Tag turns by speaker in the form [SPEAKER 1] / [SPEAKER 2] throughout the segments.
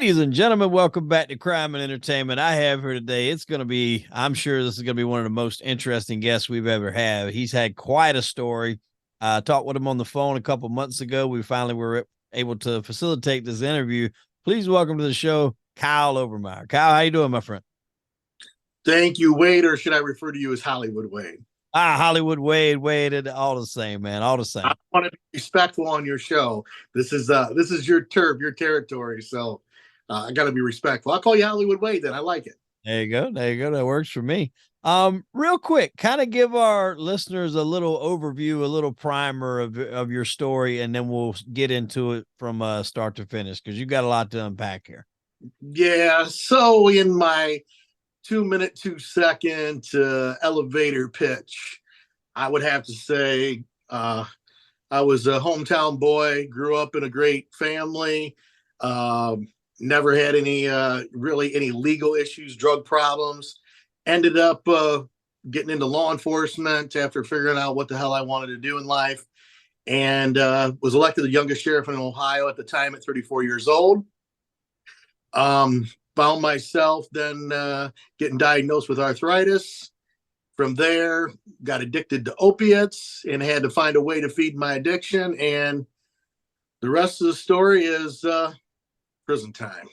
[SPEAKER 1] Ladies and gentlemen, welcome back to Crime and Entertainment. I have here today. I'm sure this is going to be one of the most interesting guests we've ever had. He's had quite a story. I talked with him on the phone a couple months ago. We finally were able to facilitate this interview. Please welcome to the show, Kyle Overmyer. Kyle, how you doing, my friend?
[SPEAKER 2] Thank you, Wade, or should I refer to you as Hollywood Wade?
[SPEAKER 1] Hollywood Wade, all the same, man, all the
[SPEAKER 2] I
[SPEAKER 1] same.
[SPEAKER 2] want to be respectful on your show. This is your turf, your territory. So I got to be respectful. I'll call you Hollywood Wade. Then I like it.
[SPEAKER 1] There you go. There you go. That works for me. Real quick, kind of give our listeners a little overview, a little primer of your story, and then we'll get into it from start to finish because you got a lot to unpack here.
[SPEAKER 2] Yeah. So in my 2 minute, 2 second elevator pitch, I would have to say I was a hometown boy, grew up in a great family, never had any really any legal issues, drug problems. Ended up getting into law enforcement after figuring out what the hell I wanted to do in life, and was elected the youngest sheriff in Ohio at the time at 34 years old. Found myself then getting diagnosed with arthritis. From there, got addicted to opiates and had to find a way to feed my addiction. And the rest of the story is prison time.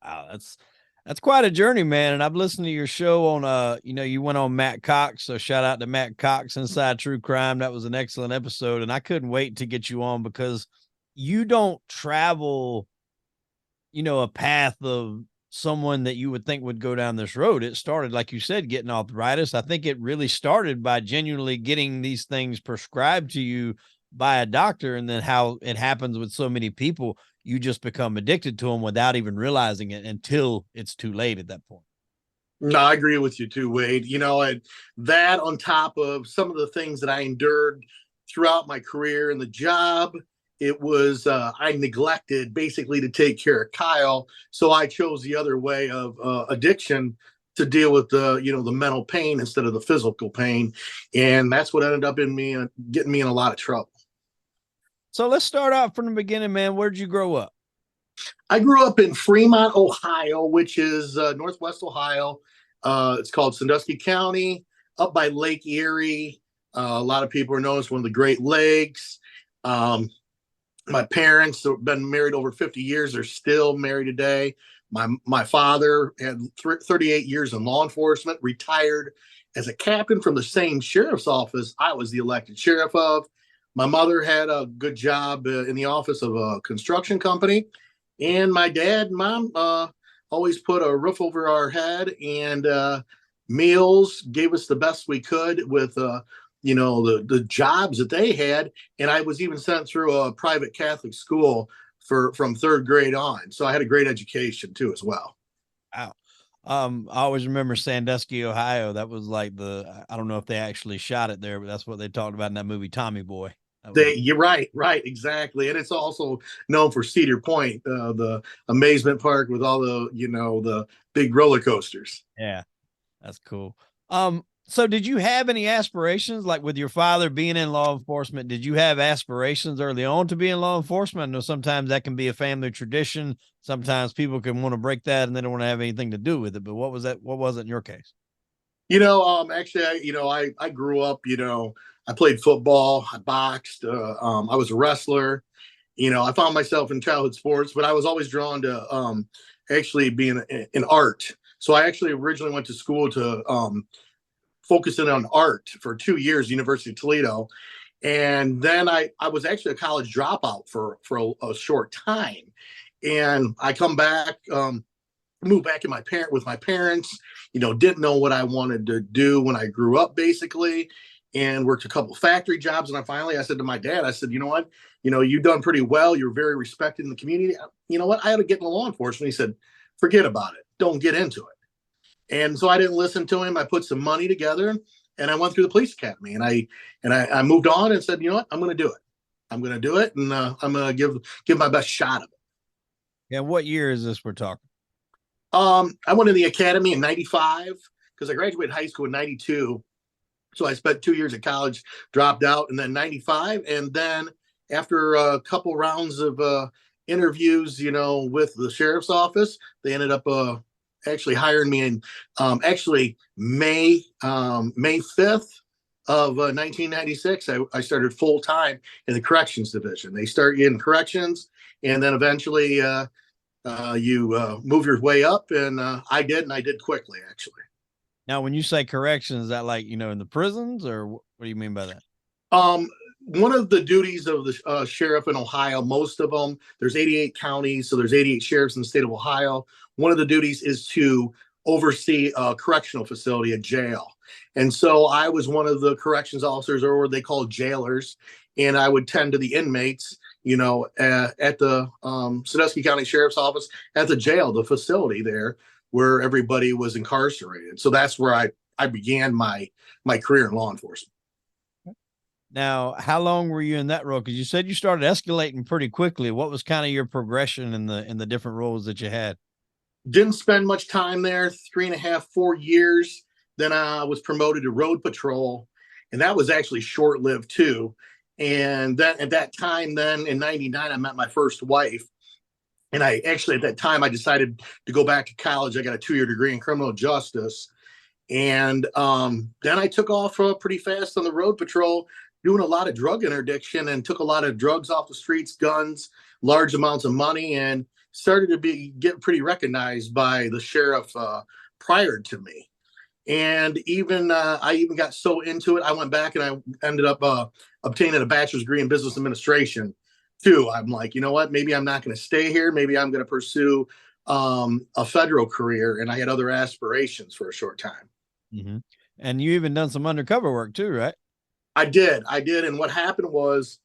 [SPEAKER 1] Wow, that's quite a journey, man. And I've listened to your show on you went on Matt Cox. So shout out to Matt Cox, Inside True Crime. That was an excellent episode. And I couldn't wait to get you on because you don't travel, a path of someone that you would think would go down this road. It started, like you said, getting arthritis. I think it really started by genuinely getting these things prescribed to you by a doctor. And then how it happens with so many people, you just become addicted to them without even realizing it until it's too late at that point.
[SPEAKER 2] No, I agree with you too, Wade. And that on top of some of the things that I endured throughout my career in the job, it was I neglected basically to take care of Kyle, so I chose the other way of addiction to deal with the mental pain instead of the physical pain, and that's what ended up in me getting me in a lot of trouble.
[SPEAKER 1] So let's start out from the beginning, man. Where'd you grow up?
[SPEAKER 2] I grew up in Fremont, Ohio, which is northwest Ohio. It's called Sandusky County, up by Lake Erie. A lot of people are known as one of the Great Lakes. My parents have been married over 50 years. They're still married today. My father had 38 years in law enforcement, retired as a captain from the same sheriff's office I was the elected sheriff of. My mother had a good job in the office of a construction company. And my dad and mom always put a roof over our head and meals, gave us the best we could with the jobs that they had. And I was even sent through a private Catholic school from third grade on. So I had a great education too, as well.
[SPEAKER 1] Wow. I always remember Sandusky, Ohio. That was like I don't know if they actually shot it there, but that's what they talked about in that movie, Tommy Boy.
[SPEAKER 2] You're right, exactly. And it's also known for Cedar Point, the amazement park with all the big roller coasters.
[SPEAKER 1] Yeah, that's cool. So did you have any aspirations, like with your father being in law enforcement? Did you have aspirations early on to be in law enforcement? I know sometimes that can be a family tradition. Sometimes people can want to break that and they don't want to have anything to do with it. But what was that? What was it in your case?
[SPEAKER 2] Actually, I grew up, I played football, I boxed, I was a wrestler. I found myself in childhood sports, but I was always drawn to actually being in art. So I actually originally went to school to focusing on art for 2 years, University of Toledo. And then I was actually a college dropout for a short time. And I come back, moved back with my parents, didn't know what I wanted to do when I grew up, basically, and worked a couple factory jobs. And I said to my dad, I said, you know what, you've done pretty well. You're very respected in the community. You know what? I had to get into law enforcement. He said, forget about it. Don't get into it. And so I didn't listen to him. I put some money together and I went through the police academy, and I moved on and said, you know what, I'm going to do it. I'm going to do it. And I'm going to give my best shot of it.
[SPEAKER 1] Yeah. What year is this we're talking?
[SPEAKER 2] I went in the academy in 95 because I graduated high school in 92. So I spent 2 years at college, dropped out, and then 95. And then after a couple rounds of interviews, with the sheriff's office. They ended up actually hiring me in actually May 5th of 1996. I started full time in the corrections division. They start you in corrections, and then eventually you move your way up. And I did, and I did quickly, actually.
[SPEAKER 1] Now, when you say corrections, is that like, in the prisons, or what do you mean by that?
[SPEAKER 2] Um, One of the duties of the sheriff in Ohio, most of them, there's 88 counties, so there's 88 sheriffs in the state of Ohio. One of the duties is to oversee a correctional facility, a jail. And so I was one of the corrections officers, or what they call jailers, and I would tend to the inmates, at the Sandusky County Sheriff's Office, at the jail, the facility there where everybody was incarcerated. So that's where I began my career in law enforcement.
[SPEAKER 1] Now, how long were you in that role? Because you said you started escalating pretty quickly. What was kind of your progression in the different roles that you had?
[SPEAKER 2] Didn't spend much time there, 3.5, 4 years. Then I was promoted to road patrol, and that was actually short-lived too. And then at that time, then in '99, I met my first wife. And I actually, at that time, I decided to go back to college. I got a 2-year degree in criminal justice. And then I took off pretty fast on the road patrol, doing a lot of drug interdiction, and took a lot of drugs off the streets, guns, large amounts of money, and started to get pretty recognized by the sheriff prior to me. And I even got so into it, I went back and I ended up obtaining a bachelor's degree in business administration too. I'm like, you know what? Maybe I'm not going to stay here. Maybe I'm going to pursue a federal career. And I had other aspirations for a short time.
[SPEAKER 1] Mm-hmm. And you even done some undercover work too, right?
[SPEAKER 2] I did. And what happened was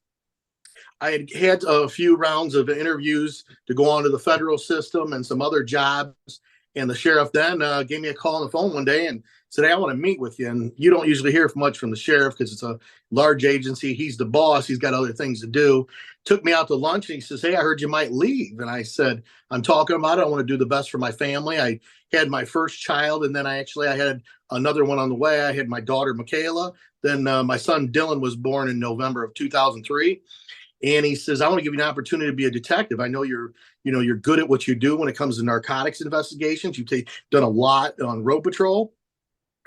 [SPEAKER 2] I had a few rounds of interviews to go on to the federal system and some other jobs. And the sheriff then gave me a call on the phone one day and said, "Hey, I want to meet with you." And you don't usually hear much from the sheriff because it's a large agency. He's the boss. He's got other things to do. Took me out to lunch and he says, "Hey, I heard you might leave." And I said, "I'm talking about it. I want to do the best for my family." I had my first child, and then I had another one on the way. I had my daughter, Michaela. Then my son, Dylan, was born in November of 2003. And he says, "I want to give you an opportunity to be a detective. I know you're good at what you do when it comes to narcotics investigations. You've done a lot on road patrol."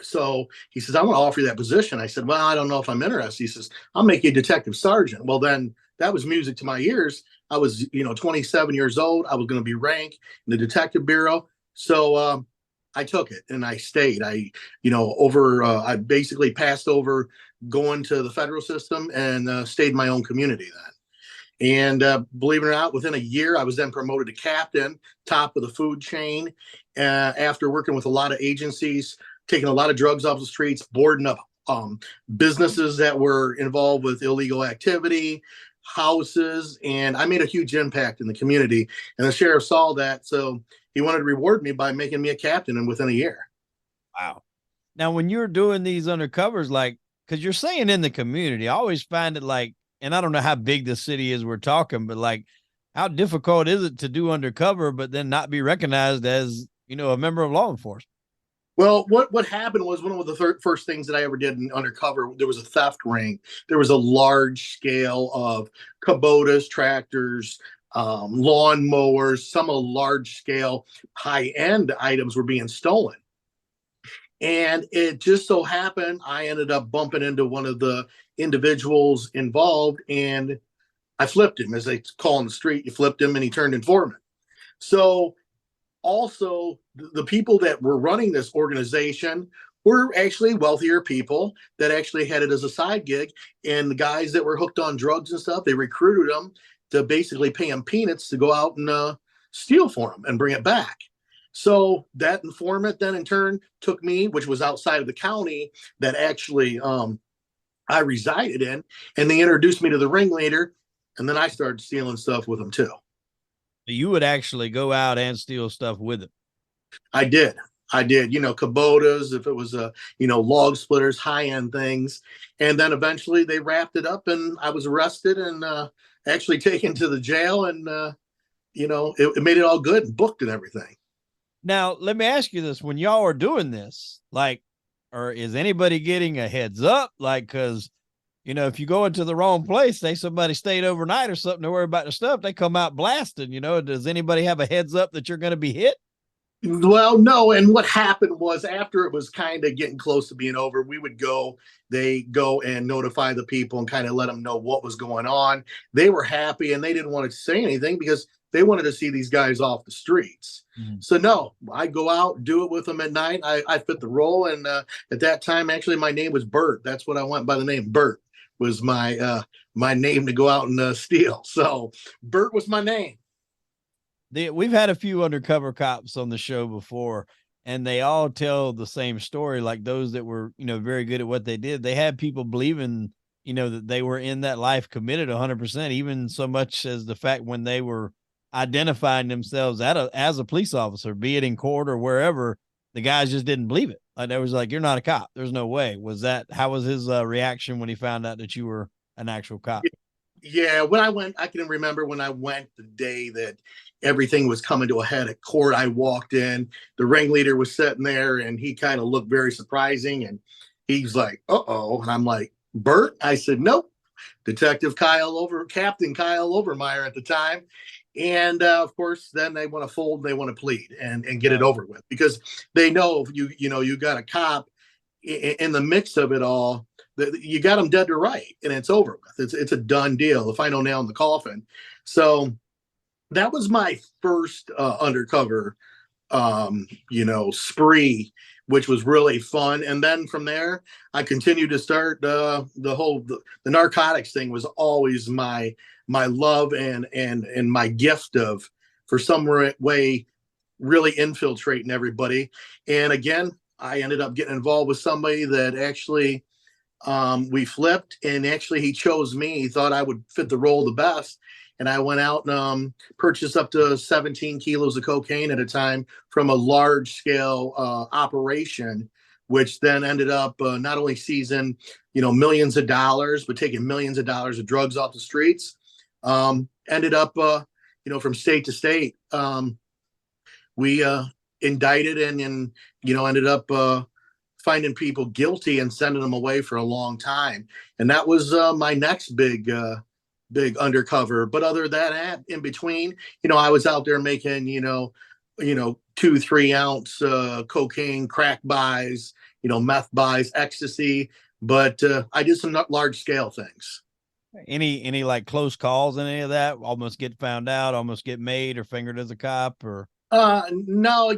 [SPEAKER 2] So he says, "I want to offer you that position." I said, "Well, I don't know if I'm interested." He says, "I'll make you a detective sergeant." Well, then that was music to my ears. I was, 27 years old. I was going to be ranked in the detective bureau. So I took it and I stayed. I basically passed over going to the federal system and stayed in my own community then. And believe it or not, within a year, I was then promoted to captain, top of the food chain, after working with a lot of agencies, taking a lot of drugs off the streets, boarding up businesses that were involved with illegal activity, houses, and I made a huge impact in the community. And the sheriff saw that, so he wanted to reward me by making me a captain and within a year.
[SPEAKER 1] Wow. Now, when you're doing these undercovers, like, because you're saying in the community, I always find it like, and I don't know how big the city is we're talking, but like, how difficult is it to do undercover, but then not be recognized as, a member of law enforcement?
[SPEAKER 2] Well, what happened was one of the first things that I ever did in undercover, there was a theft ring. There was a large scale of Kubotas, tractors, lawn mowers, some of large scale high end items were being stolen. And it just so happened I ended up bumping into one of the individuals involved, and I flipped him, as they call on the street. You flipped him and he turned informant. So also the people that were running this organization were actually wealthier people that actually had it as a side gig. And the guys that were hooked on drugs and stuff, they recruited them to basically pay them peanuts to go out and steal for them and bring it back. So that informant then in turn took me, which was outside of the county that actually I resided in, and they introduced me to the ringleader. And then I started stealing stuff with them too.
[SPEAKER 1] You would actually go out and steal stuff with it.
[SPEAKER 2] I did. Kubotas, if it was log splitters, high end things. And then eventually they wrapped it up and I was arrested and actually taken to the jail. And, it made it all good and booked and everything.
[SPEAKER 1] Now, let me ask you this. When y'all are doing this, like, or is anybody getting a heads up? Like, because You know, if you go into the wrong place, say somebody stayed overnight or something to worry about the stuff, they come out blasted. You know, does anybody have a heads up that you're going to be hit?
[SPEAKER 2] Well, no. And what happened was after it was kind of getting close to being over, they go and notify the people and kind of let them know what was going on. They were happy and they didn't want to say anything because they wanted to see these guys off the streets. Mm-hmm. So no, I go out, do it with them at night. I fit the role. And at that time, actually, my name was Bert. That's what I went by, the name Bert was my name to go out and steal. So Bert was my name.
[SPEAKER 1] We've had a few undercover cops on the show before, and they all tell the same story. Like those that were, you know, very good at what they did, they had people believing, you know, that they were in that life committed 100%, even so much as the fact when they were identifying themselves as a police officer, be it in court or wherever, the guys just didn't believe it. Like they was like, "You're not a cop. There's no way." How was his reaction when he found out that you were an actual cop?
[SPEAKER 2] Yeah, when I went, I can remember when I went the day that everything was coming to a head at court. I walked in, the ringleader was sitting there, and he kind of looked very surprising. And he's like, "Uh-oh." And I'm like, "Bert?" I said, "Nope." Captain Kyle Overmyer at the time. And of course, then they want to fold, they want to plead and get it over with because they know you got a cop in the mix of it all. You got them dead to right, and it's over with. It's a done deal. The final nail in the coffin. So that was my first undercover, spree, which was really fun. And then from there, I continued to start the narcotics thing was always my love and my gift of, for some way, really infiltrating everybody. And again, I ended up getting involved with somebody that actually we flipped, and actually he chose me. He thought I would fit the role the best. And I went out and purchased up to 17 kilos of cocaine at a time from a large scale operation, which then ended up not only seizing, millions of dollars, but taking millions of dollars of drugs off the streets. Ended up, from state to state. We indicted and ended up finding people guilty and sending them away for a long time. And that was my next big undercover. But other than that, in between, I was out there making, 2-3 ounce cocaine, crack buys, meth buys, ecstasy. But I did some large scale things.
[SPEAKER 1] Any like close calls in any of that? Almost get found out, almost get made or fingered as a cop or?
[SPEAKER 2] No,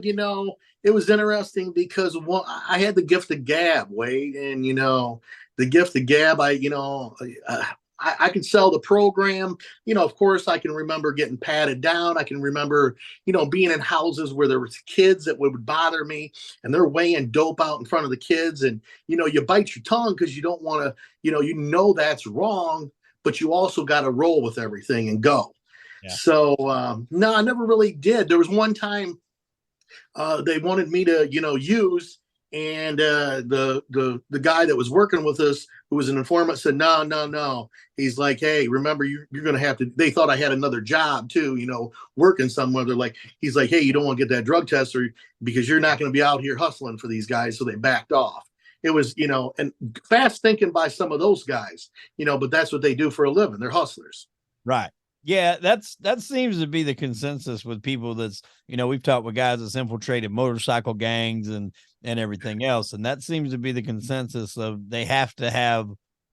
[SPEAKER 2] it was interesting because I had the gift of gab, Wade, and the gift of gab. I could sell the program. Of course, I can remember getting patted down. I can remember, being in houses where there was kids that would bother me, and they're weighing dope out in front of the kids, and you bite your tongue because you don't want to, that's wrong, but you also got to roll with everything and go. Yeah. So no, I never really did. There was one time they wanted me to, use, and the guy that was working with us, who was an informant, said, no. He's like, hey, remember, you're going to have to. They thought I had another job too, working somewhere. They're like, he's like, hey, you don't want to get that drug test because you're not going to be out here hustling for these guys. So they backed off. It was, and fast thinking by some of those guys, but that's what they do for a living. They're hustlers.
[SPEAKER 1] Right. Yeah, that seems to be the consensus with people. That's, we've talked with guys that's infiltrated motorcycle gangs and everything else. And that seems to be the consensus of they have to have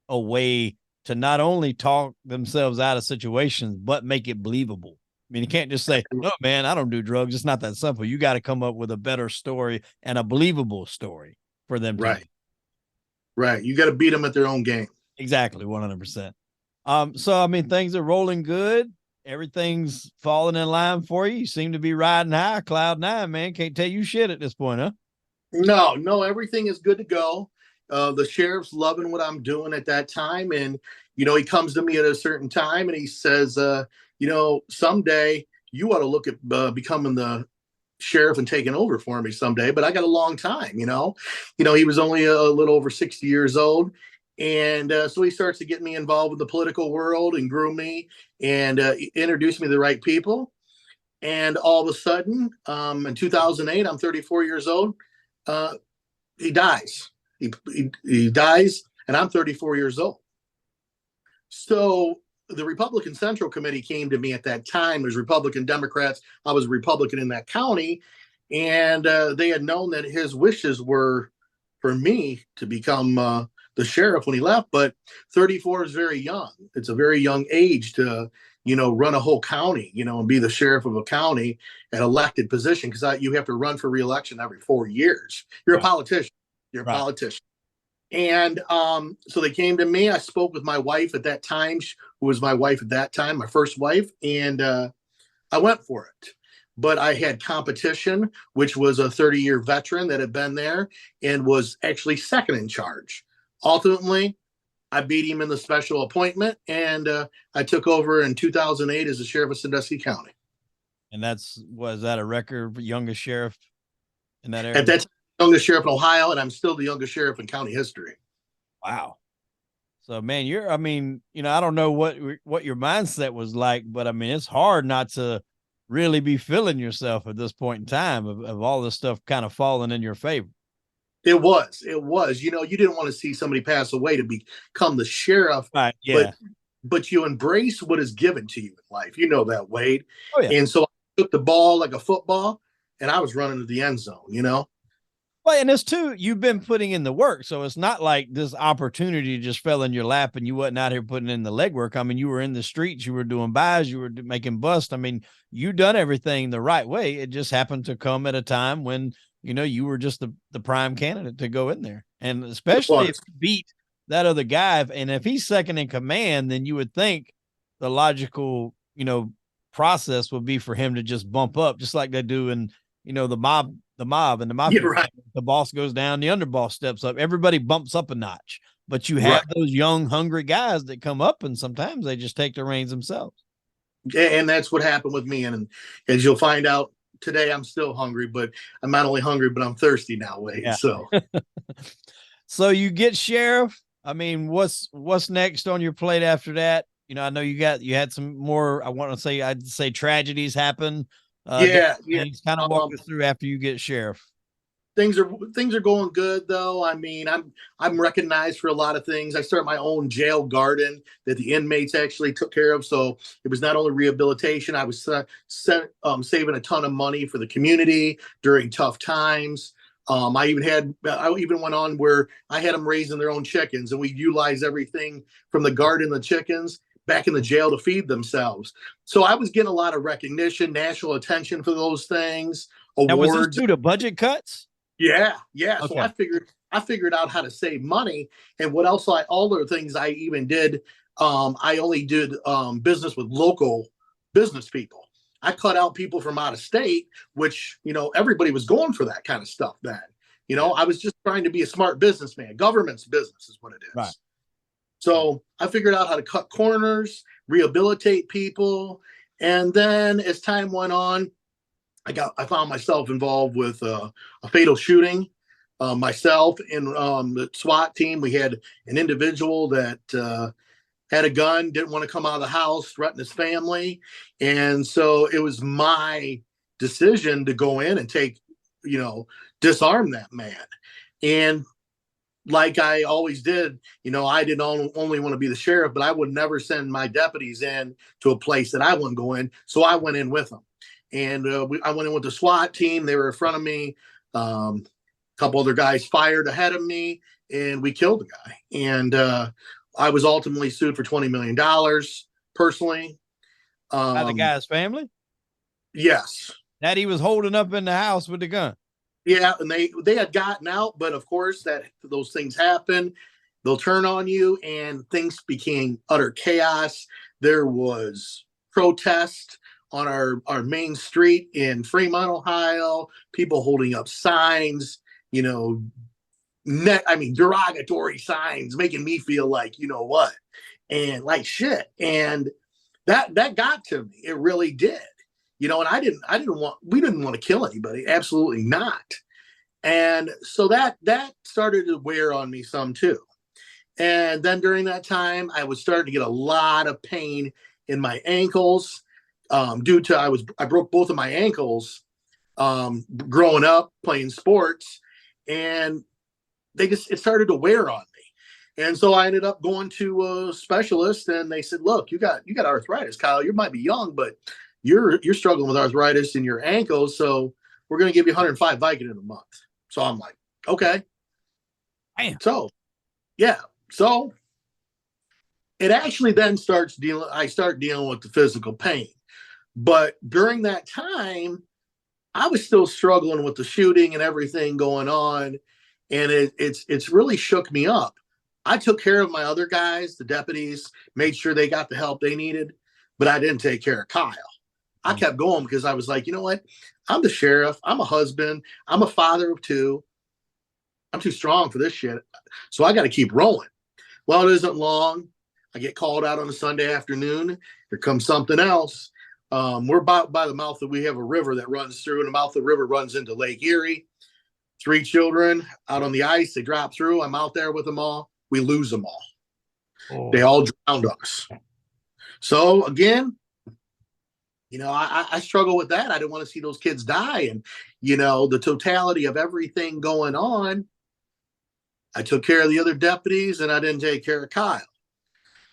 [SPEAKER 1] a way to not only talk themselves out of situations, but make it believable. I mean, you can't just say, no, man, I don't do drugs. It's not that simple. You got to come up with a better story and a believable story for them.
[SPEAKER 2] Right. Right. You got to beat them at their own game.
[SPEAKER 1] Exactly. 100%. So, I mean, things are rolling good. Everything's falling in line for you. You seem to be riding high, cloud 9, man. Can't tell you shit at this point, huh?
[SPEAKER 2] No, everything is good to go. The sheriff's loving what I'm doing at that time. And, he comes to me at a certain time and he says, someday you ought to look at becoming the sheriff and taking over for me someday. But I got a long time, he was only a little over 60 years old. And so he starts to get me involved with the political world and groom me and introduce me to the right people. And all of a sudden, in 2008, I'm 34 years old. He dies. He dies, and I'm 34 years old. So the Republican Central Committee came to me at that time. It was Republican, Democrats. I was a Republican in that county. And they had known that his wishes were for me to become the sheriff when he left. But 34 is very young. It's a very young age to, run a whole county, and be the sheriff of a county, an elected position, because you have to run for reelection every 4 years. You're a politician. You're a politician. And so they came to me. I spoke with my wife at that time, who was my wife at that time, my first wife, and I went for it. But I had competition, which was a 30-year veteran that had been there and was actually second in charge. Ultimately, I beat him in the special appointment, and I took over in 2008 as the sheriff of Sandusky County.
[SPEAKER 1] And was that a record for youngest sheriff in that area?
[SPEAKER 2] At that time, youngest sheriff in Ohio, and I'm still the youngest sheriff in county history.
[SPEAKER 1] Wow. So, man, I don't know what your mindset was like, but I mean, it's hard not to really be feeling yourself at this point in time of all this stuff kind of falling in your favor.
[SPEAKER 2] It was. You didn't want to see somebody pass away to become the sheriff,
[SPEAKER 1] right? Yeah.
[SPEAKER 2] But you embrace what is given to you in life. You know that, Wade.
[SPEAKER 1] Oh, yeah.
[SPEAKER 2] And so I took the ball like a football, and I was running to the end zone,
[SPEAKER 1] Well, and this too, you've been putting in the work. So it's not like this opportunity just fell in your lap and you wasn't out here putting in the legwork. I mean, you were in the streets, you were doing buys, you were making busts. I mean, you done everything the right way. It just happened to come at a time when, you were just the prime candidate to go in there. And especially if you beat that other guy, and if he's second in command, then you would think the logical, process would be for him to just bump up, just like they do in, the mob and the mob.
[SPEAKER 2] Right.
[SPEAKER 1] The boss goes down, the underboss steps up. Everybody bumps up a notch, but you have those young, hungry guys that come up, and sometimes they just take the reins themselves.
[SPEAKER 2] And that's what happened with me. And as you'll find out today, I'm still hungry, but I'm not only hungry, but I'm thirsty now, Wade. Yeah.
[SPEAKER 1] So you get sheriff. I mean, what's next on your plate after that? I know you had some more, I'd say tragedies happen.
[SPEAKER 2] Yeah.
[SPEAKER 1] Kind of walk us through after you get sheriff.
[SPEAKER 2] Things are going good, though. I mean, I'm recognized for a lot of things. I started my own jail garden that the inmates actually took care of. So it was not only rehabilitation. I was saving a ton of money for the community during tough times. I even went on where I had them raising their own chickens, and we utilized everything from the garden, the chickens, back in the jail to feed themselves. So I was getting a lot of recognition, national attention for those things. Awards.
[SPEAKER 1] Now, was this due to budget cuts?
[SPEAKER 2] Yeah. Okay. So I figured out how to save money, and what else? All the things I even did. I only did business with local business people. I cut out people from out of state, which everybody was going for that kind of stuff then. I was just trying to be a smart businessman. Government's business is what it is.
[SPEAKER 1] Right.
[SPEAKER 2] So I figured out how to cut corners, rehabilitate people, and then as time went on, I found myself involved with a fatal shooting. Myself and the SWAT team, we had an individual that had a gun, didn't want to come out of the house, threatened his family. And so it was my decision to go in and disarm that man. And like I always did, I didn't only want to be the sheriff, but I would never send my deputies in to a place that I wouldn't go in. So I went in with them. And I went in with the SWAT team. They were in front of me. A couple other guys fired ahead of me, and we killed the guy. And I was ultimately sued for $20 million personally.
[SPEAKER 1] By the guy's family?
[SPEAKER 2] Yes.
[SPEAKER 1] That he was holding up in the house with the gun.
[SPEAKER 2] Yeah, and they had gotten out, but of course those things happen. They'll turn on you, and things became utter chaos. There was protest on our main street in Fremont, Ohio, people holding up signs, derogatory signs, making me feel like, what, and like shit. And that got to me. It really did, and we didn't want to kill anybody. Absolutely not. And so that started to wear on me some too. And then during that time, I was starting to get a lot of pain in my ankles. Due to I broke both of my ankles growing up playing sports, and it started to wear on me. And so I ended up going to a specialist, and they said, "Look, you got arthritis, Kyle. You might be young, but you're struggling with arthritis in your ankles. So we're going to give you 105 Vicodin a month." So I'm like, "Okay."
[SPEAKER 1] Damn.
[SPEAKER 2] So yeah, so it actually then starts dealing. I start dealing with the physical pain, but during that time, I was still struggling with the shooting and everything going on, and it's really shook me up. I took care of my other guys, the deputies, made sure they got the help they needed, but I didn't take care of Kyle. I kept going because I was like, you know what? I'm the sheriff. I'm a husband. I'm a father of two. I'm too strong for this shit. So I got to keep rolling. Well, it isn't long. I get called out on a Sunday afternoon. Here comes something else. We're about by the mouth that we have a river that runs through, and the mouth of the river runs into Lake Erie. 3 children out on the ice. They drop through. I'm out there with them all. We lose them all.
[SPEAKER 1] Oh.
[SPEAKER 2] They all drowned us. So again, I struggle with that. I didn't want to see those kids die. And, the totality of everything going on, I took care of the other deputies and I didn't take care of Kyle.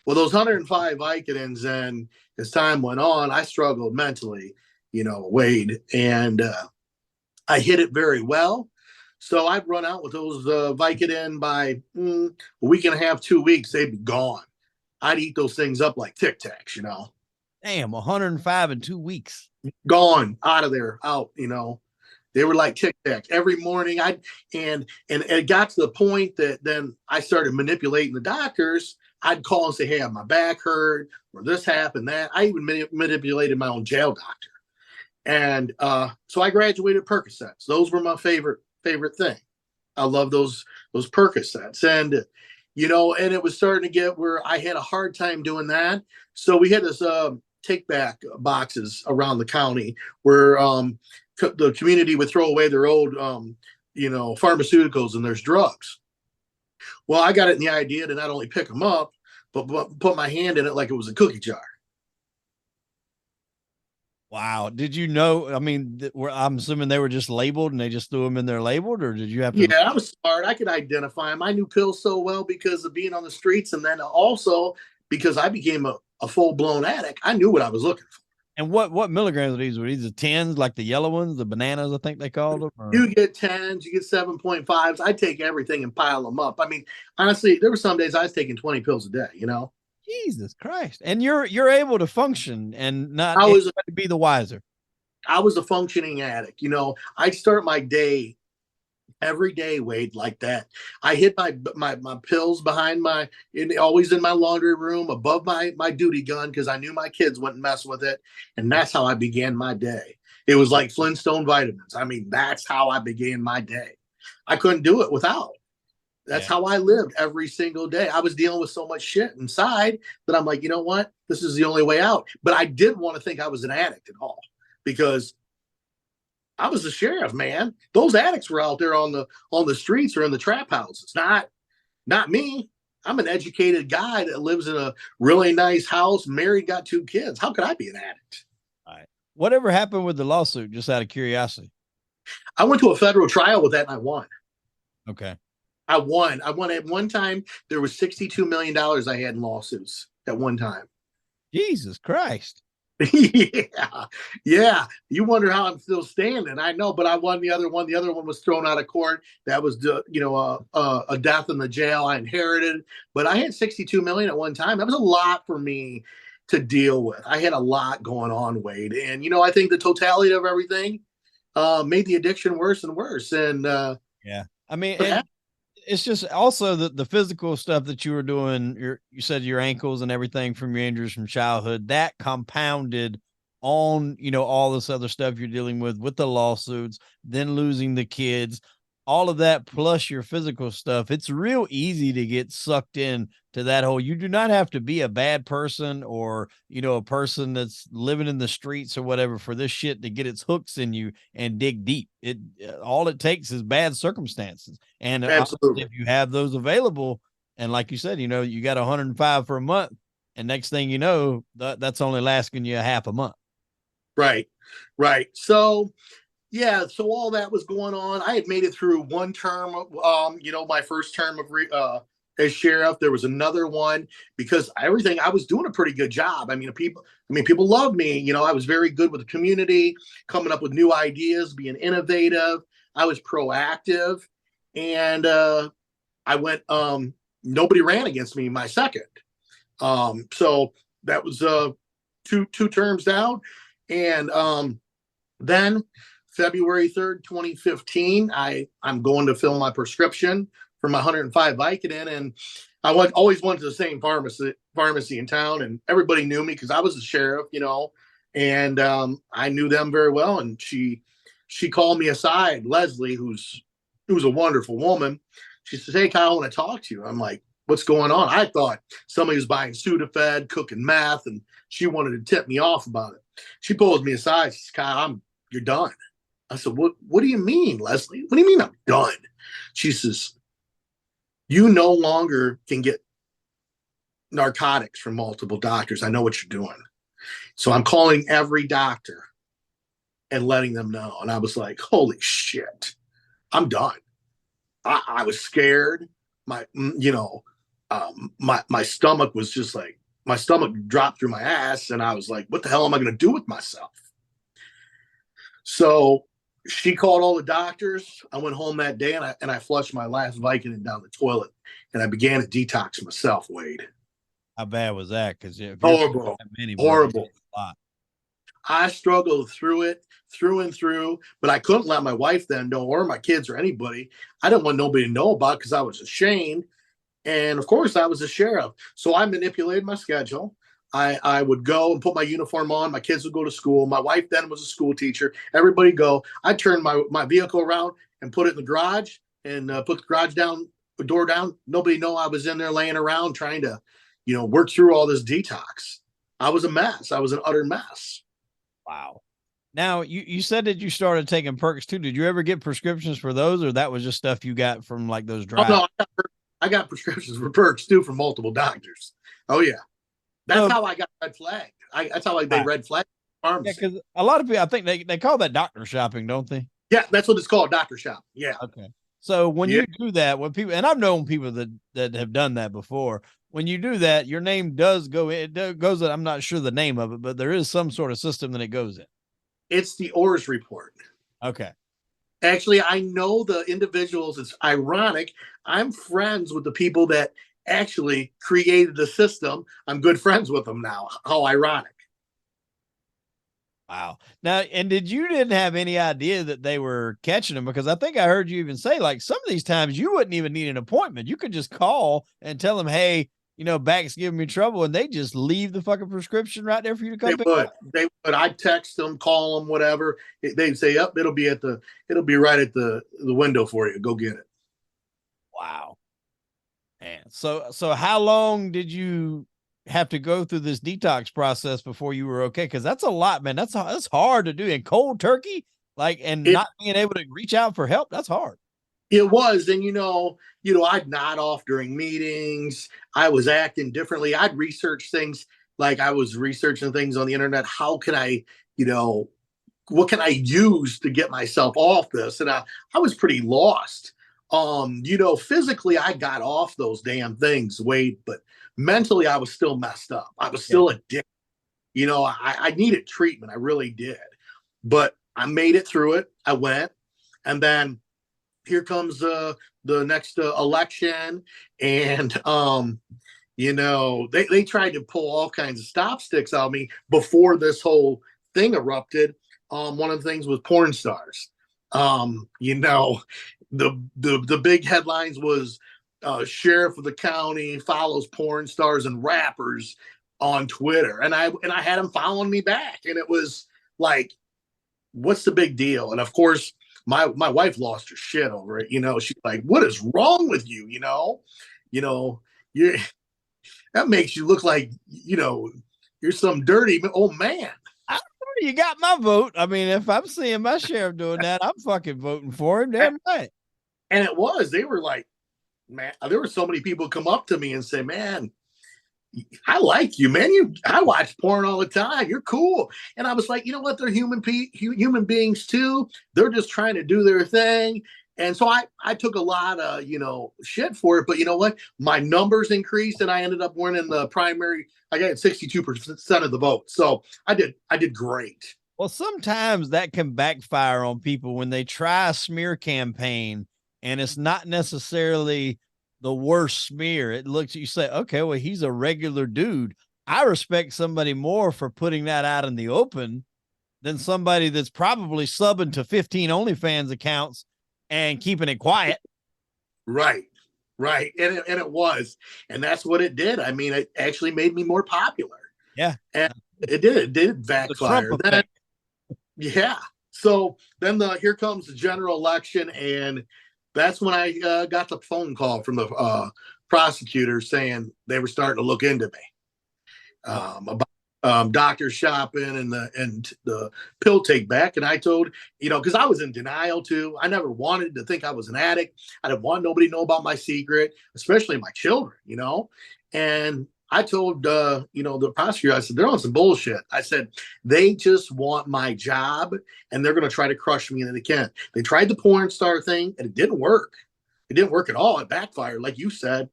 [SPEAKER 2] Well, those 105 Vicodins, and as time went on, I struggled mentally, Wade, and I hit it very well. So I'd run out with those Vicodin by a week and a half, 2 weeks, they'd be gone. I'd eat those things up like Tic Tacs,
[SPEAKER 1] Damn, 105 in 2 weeks.
[SPEAKER 2] Gone, out of there, out, They were like Tic Tacs. Every morning and it got to the point that then I started manipulating the doctors. I'd call and say, "Hey, my back hurt, or this happened, that." I even manipulated my own jail doctor. And so I graduated Percocets. Those were my favorite thing. I love those Percocets. And, and it was starting to get where I had a hard time doing that. So we had this take back boxes around the county where the community would throw away their old, pharmaceuticals, and there's drugs. Well, I got it in the idea to not only pick them up, but put my hand in it like it was a cookie jar.
[SPEAKER 1] Wow. Did you know? I mean, I'm assuming they were just labeled and they just threw them in there labeled, or did you have to?
[SPEAKER 2] Yeah, I was smart. I could identify them. I knew pills so well because of being on the streets, and then also because I became a full blown addict. I knew what I was looking for.
[SPEAKER 1] And what milligrams are these? Were these the 10s, like the yellow ones, the bananas, I think they called them? Or?
[SPEAKER 2] You get 10s, you get 7.5s. I take everything and pile them up. I mean, honestly, there were some days I was taking 20 pills a day,
[SPEAKER 1] Jesus Christ. And you're able to function and not be the wiser.
[SPEAKER 2] I was a functioning addict. I'd start my day every day, Wade, like that. I hid my pills behind always in my laundry room above my duty gun because I knew my kids wouldn't mess with it. And that's how I began my day. It was like Flintstone vitamins. I mean, that's how I began my day. I couldn't do it without. That's how I lived every single day. I was dealing with so much shit inside that I'm like, you know what? This is the only way out. But I didn't want to think I was an addict at all because I was the sheriff, man. Those addicts were out there on the streets or in the trap houses. Not me. I'm an educated guy that lives in a really nice house, married, got 2 kids. How could I be an addict?
[SPEAKER 1] All right. Whatever happened with the lawsuit, just out of curiosity?
[SPEAKER 2] I went to a federal trial with that and I won.
[SPEAKER 1] Okay.
[SPEAKER 2] I won at one time. There was $62 million I had in lawsuits at one time.
[SPEAKER 1] Jesus Christ.
[SPEAKER 2] Yeah. You wonder how I'm still standing. I know, but I won the other one. The other one was thrown out of court. That was, a death in the jail I inherited. But I had 62 million at one time. That was a lot for me to deal with. I had a lot going on, Wade. And, I think the totality of everything made the addiction worse and worse. And
[SPEAKER 1] yeah, I mean, it's just also the physical stuff that you were doing. You said your ankles and everything from your injuries from childhood that compounded on, all this other stuff you're dealing with the lawsuits, then losing the kids, all of that, plus your physical stuff. It's real easy to get sucked in to that whole. You do not have to be a bad person or, a person that's living in the streets or whatever for this shit to get its hooks in you and dig deep. All it takes is bad circumstances. And
[SPEAKER 2] absolutely,
[SPEAKER 1] if you have those available, and like you said, you got 105 for a month, and next thing you know, that's only lasting you a half a month.
[SPEAKER 2] Right. So, yeah, so all that was going on. I had made it through one term, my first term of as sheriff. There was another one because everything I was doing a pretty good job. People loved me. You know, I was very good with the community, coming up with new ideas, being innovative. I was proactive, and I went. Nobody ran against me my second. So that was two terms down, and then February 3rd, 2015, I'm going to fill my prescription for my 105 Vicodin, and always went to the same pharmacy in town, and everybody knew me because I was the sheriff, you know, and I knew them very well. And she called me aside, Leslie, who's a wonderful woman. She says, "Hey, Kyle, I want to talk to you." I'm like, "What's going on?" I thought somebody was buying Sudafed, cooking meth, and she wanted to tip me off about it. She pulls me aside. She says, "Kyle, you're done." I said, What do you mean, Leslie? What do you mean I'm done?" She says, "You no longer can get narcotics from multiple doctors. I know what you're doing." So I'm calling every doctor and letting them know. And I was like, holy shit, I'm done. I was scared. My stomach was just like, my stomach dropped through my ass. And I was like, what the hell am I going to do with myself? So she called all the doctors. I went home that day and I flushed my last Vicodin down the toilet, and I began to detox myself, Wade.
[SPEAKER 1] How bad was that? Because
[SPEAKER 2] horrible, horrible. I struggled through it, through and through, but I couldn't let my wife then know, or my kids or anybody. I didn't want nobody to know about it because I was ashamed. And of course, I was a sheriff. So I manipulated my schedule. I would go and put my uniform on. My kids would go to school. My wife then was a school teacher. Everybody go. I turned my vehicle around and put it in the garage and put the garage down, the door down. Nobody know I was in there laying around trying to, work through all this detox. I was a mess. I was an utter mess.
[SPEAKER 1] Wow. Now, you said that you started taking perks too. Did you ever get prescriptions for those, or that was just stuff you got from like those drives?
[SPEAKER 2] Oh, no, I got prescriptions for perks too from multiple doctors. Oh, yeah. That's how I got red flagged. That's how they red flagged pharmacy.
[SPEAKER 1] Yeah, because a lot of people, I think they call that doctor shopping, don't they?
[SPEAKER 2] Yeah, that's what it's called, doctor shopping. Yeah.
[SPEAKER 1] Okay. So when you do that, when people, and I've known people that have done that before, when you do that, your name does go in. It goes in, I'm not sure the name of it, but there is some sort of system that it goes in.
[SPEAKER 2] It's the ORS report.
[SPEAKER 1] Okay.
[SPEAKER 2] Actually, I know the individuals. It's ironic. I'm friends with the people that actually created the system. I'm good friends with them now. How ironic.
[SPEAKER 1] Wow. Now, and you didn't have any idea that they were catching them? Because I think I heard you even say, like, some of these times you wouldn't even need an appointment. You could just call and tell them, hey, back's giving me trouble, and they just leave the fucking prescription right there for you to come pick up.
[SPEAKER 2] They would. I'd text them, call them, whatever. They'd say, "Yep, it'll be right at the window for you. Go get it."
[SPEAKER 1] Wow. Man. So how long did you have to go through this detox process before you were okay? Because that's a lot, man. That's hard to do in cold turkey, not being able to reach out for help. That's hard.
[SPEAKER 2] It was. And, I'd nod off during meetings. I was acting differently. I'd research things, like I was researching things on the internet. How can I, what can I use to get myself off this? And I was pretty lost. Physically I got off those damn things, Wade, but mentally I was still messed up. I was still addicted. I needed treatment. I really did. But I made it through it. I went, and then here comes the next election, and they tried to pull all kinds of stop sticks out of me before this whole thing erupted. One of the things was porn stars. The big headlines was sheriff of the county follows porn stars and rappers on Twitter, and I had them following me back, and it was like, what's the big deal? And of course, my wife lost her shit over it. She's like, what is wrong with you? That makes you look like, you're some dirty old man.
[SPEAKER 1] You got my vote. I mean, if I'm seeing my sheriff doing that, I'm fucking voting for him. Damn right.
[SPEAKER 2] And it was, they were like, man, there were so many people come up to me and say, man, I like you, man. I watch porn all the time. You're cool. And I was like, you know what? They're human beings too. They're just trying to do their thing. And so I took a lot of, shit for it, but you know what? My numbers increased and I ended up winning the primary. I got 62% of the vote. So I did great.
[SPEAKER 1] Well, sometimes that can backfire on people when they try a smear campaign and it's not necessarily the worst smear. It looks, you say, okay, well, he's a regular dude. I respect somebody more for putting that out in the open than somebody that's probably subbing to 15 OnlyFans accounts and keeping it quiet.
[SPEAKER 2] Right. Right. And it was. And that's what it did. I mean, it actually made me more popular.
[SPEAKER 1] Yeah.
[SPEAKER 2] And it did backfire. Then, yeah. So then here comes the general election. And that's when I got the phone call from the prosecutor saying they were starting to look into me about doctor shopping and the pill take back. And I told, because I was in denial too. I never wanted to think I was an addict. I didn't want nobody to know about my secret, especially my children, And I told, the prosecutor, I said, they're on some bullshit. I said, they just want my job and they're going to try to crush me and they can't. They tried the porn star thing and it didn't work. It didn't work at all. It backfired, like you said.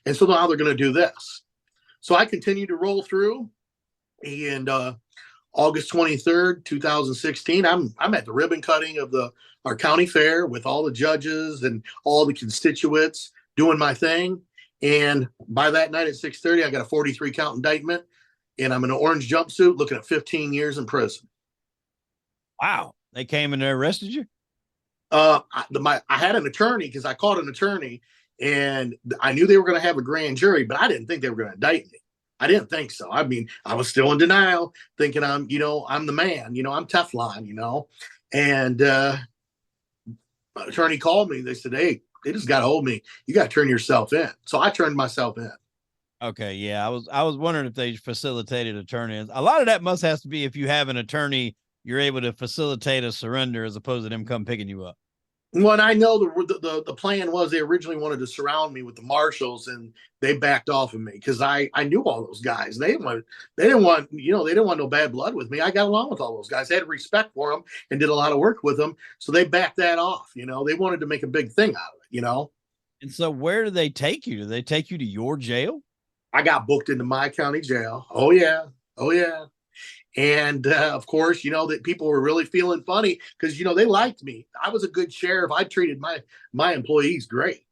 [SPEAKER 2] And so now they're going to do this. So I continued to roll through. And August 23rd, 2016, I'm at the ribbon cutting of our county fair with all the judges and all the constituents doing my thing. And by that night at 6:30, I got a 43 count indictment and I'm in an orange jumpsuit looking at 15 years in prison.
[SPEAKER 1] Wow. They came and they arrested you?
[SPEAKER 2] I had an attorney because I called an attorney and I knew they were going to have a grand jury, but I didn't think they were going to indict me. I didn't think so. I mean, I was still in denial, thinking I'm the man, I'm Teflon, and my attorney called me. They said, hey, they just got to hold me. You got to turn yourself in. So I turned myself in.
[SPEAKER 1] Okay. Yeah. I was wondering if they facilitated attorneys. A lot of that must have to be if you have an attorney, you're able to facilitate a surrender as opposed to them come picking you up.
[SPEAKER 2] Well, and I know the plan was they originally wanted to surround me with the marshals, and they backed off of me because I knew all those guys. They didn't want no bad blood with me. I got along with all those guys. I had respect for them and did a lot of work with them. So they backed that off. They wanted to make a big thing out of it.
[SPEAKER 1] And so where do they take you? Do they take you to your jail?
[SPEAKER 2] I got booked into my county jail. Oh yeah. And of course, that people were really feeling funny because, they liked me. I was a good sheriff. I treated my employees great,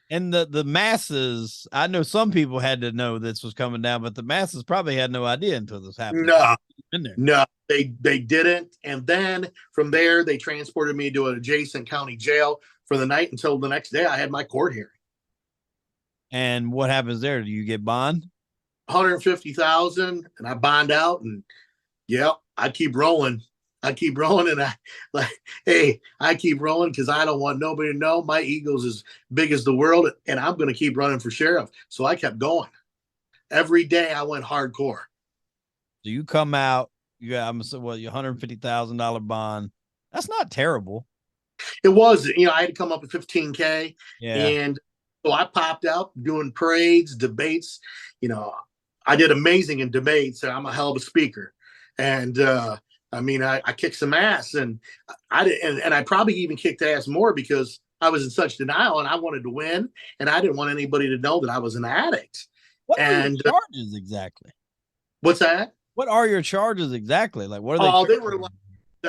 [SPEAKER 1] And the masses, I know some people had to know this was coming down, but the masses probably had no idea until this happened.
[SPEAKER 2] No, they didn't. And then from there, they transported me to an adjacent county jail for the night until the next day I had my court hearing.
[SPEAKER 1] And what happens there? Do you get bond?
[SPEAKER 2] 150,000 and I bond out and I keep rolling. And I keep rolling because I don't want nobody to know my ego's as big as the world and I'm going to keep running for sheriff. So I kept going. Every day I went hardcore.
[SPEAKER 1] So you come out, you got, your $150,000 bond. That's not terrible.
[SPEAKER 2] It was, I had to come up with 15K.
[SPEAKER 1] Yeah.
[SPEAKER 2] And so I popped out doing parades, debates. I did amazing in debates. I'm a hell of a speaker. And I kicked some ass and I probably even kicked ass more because I was in such denial and I wanted to win and I didn't want anybody to know that I was an addict.
[SPEAKER 1] What are your charges exactly?
[SPEAKER 2] What's that?
[SPEAKER 1] What are your charges exactly? Like, what are they?
[SPEAKER 2] They were like,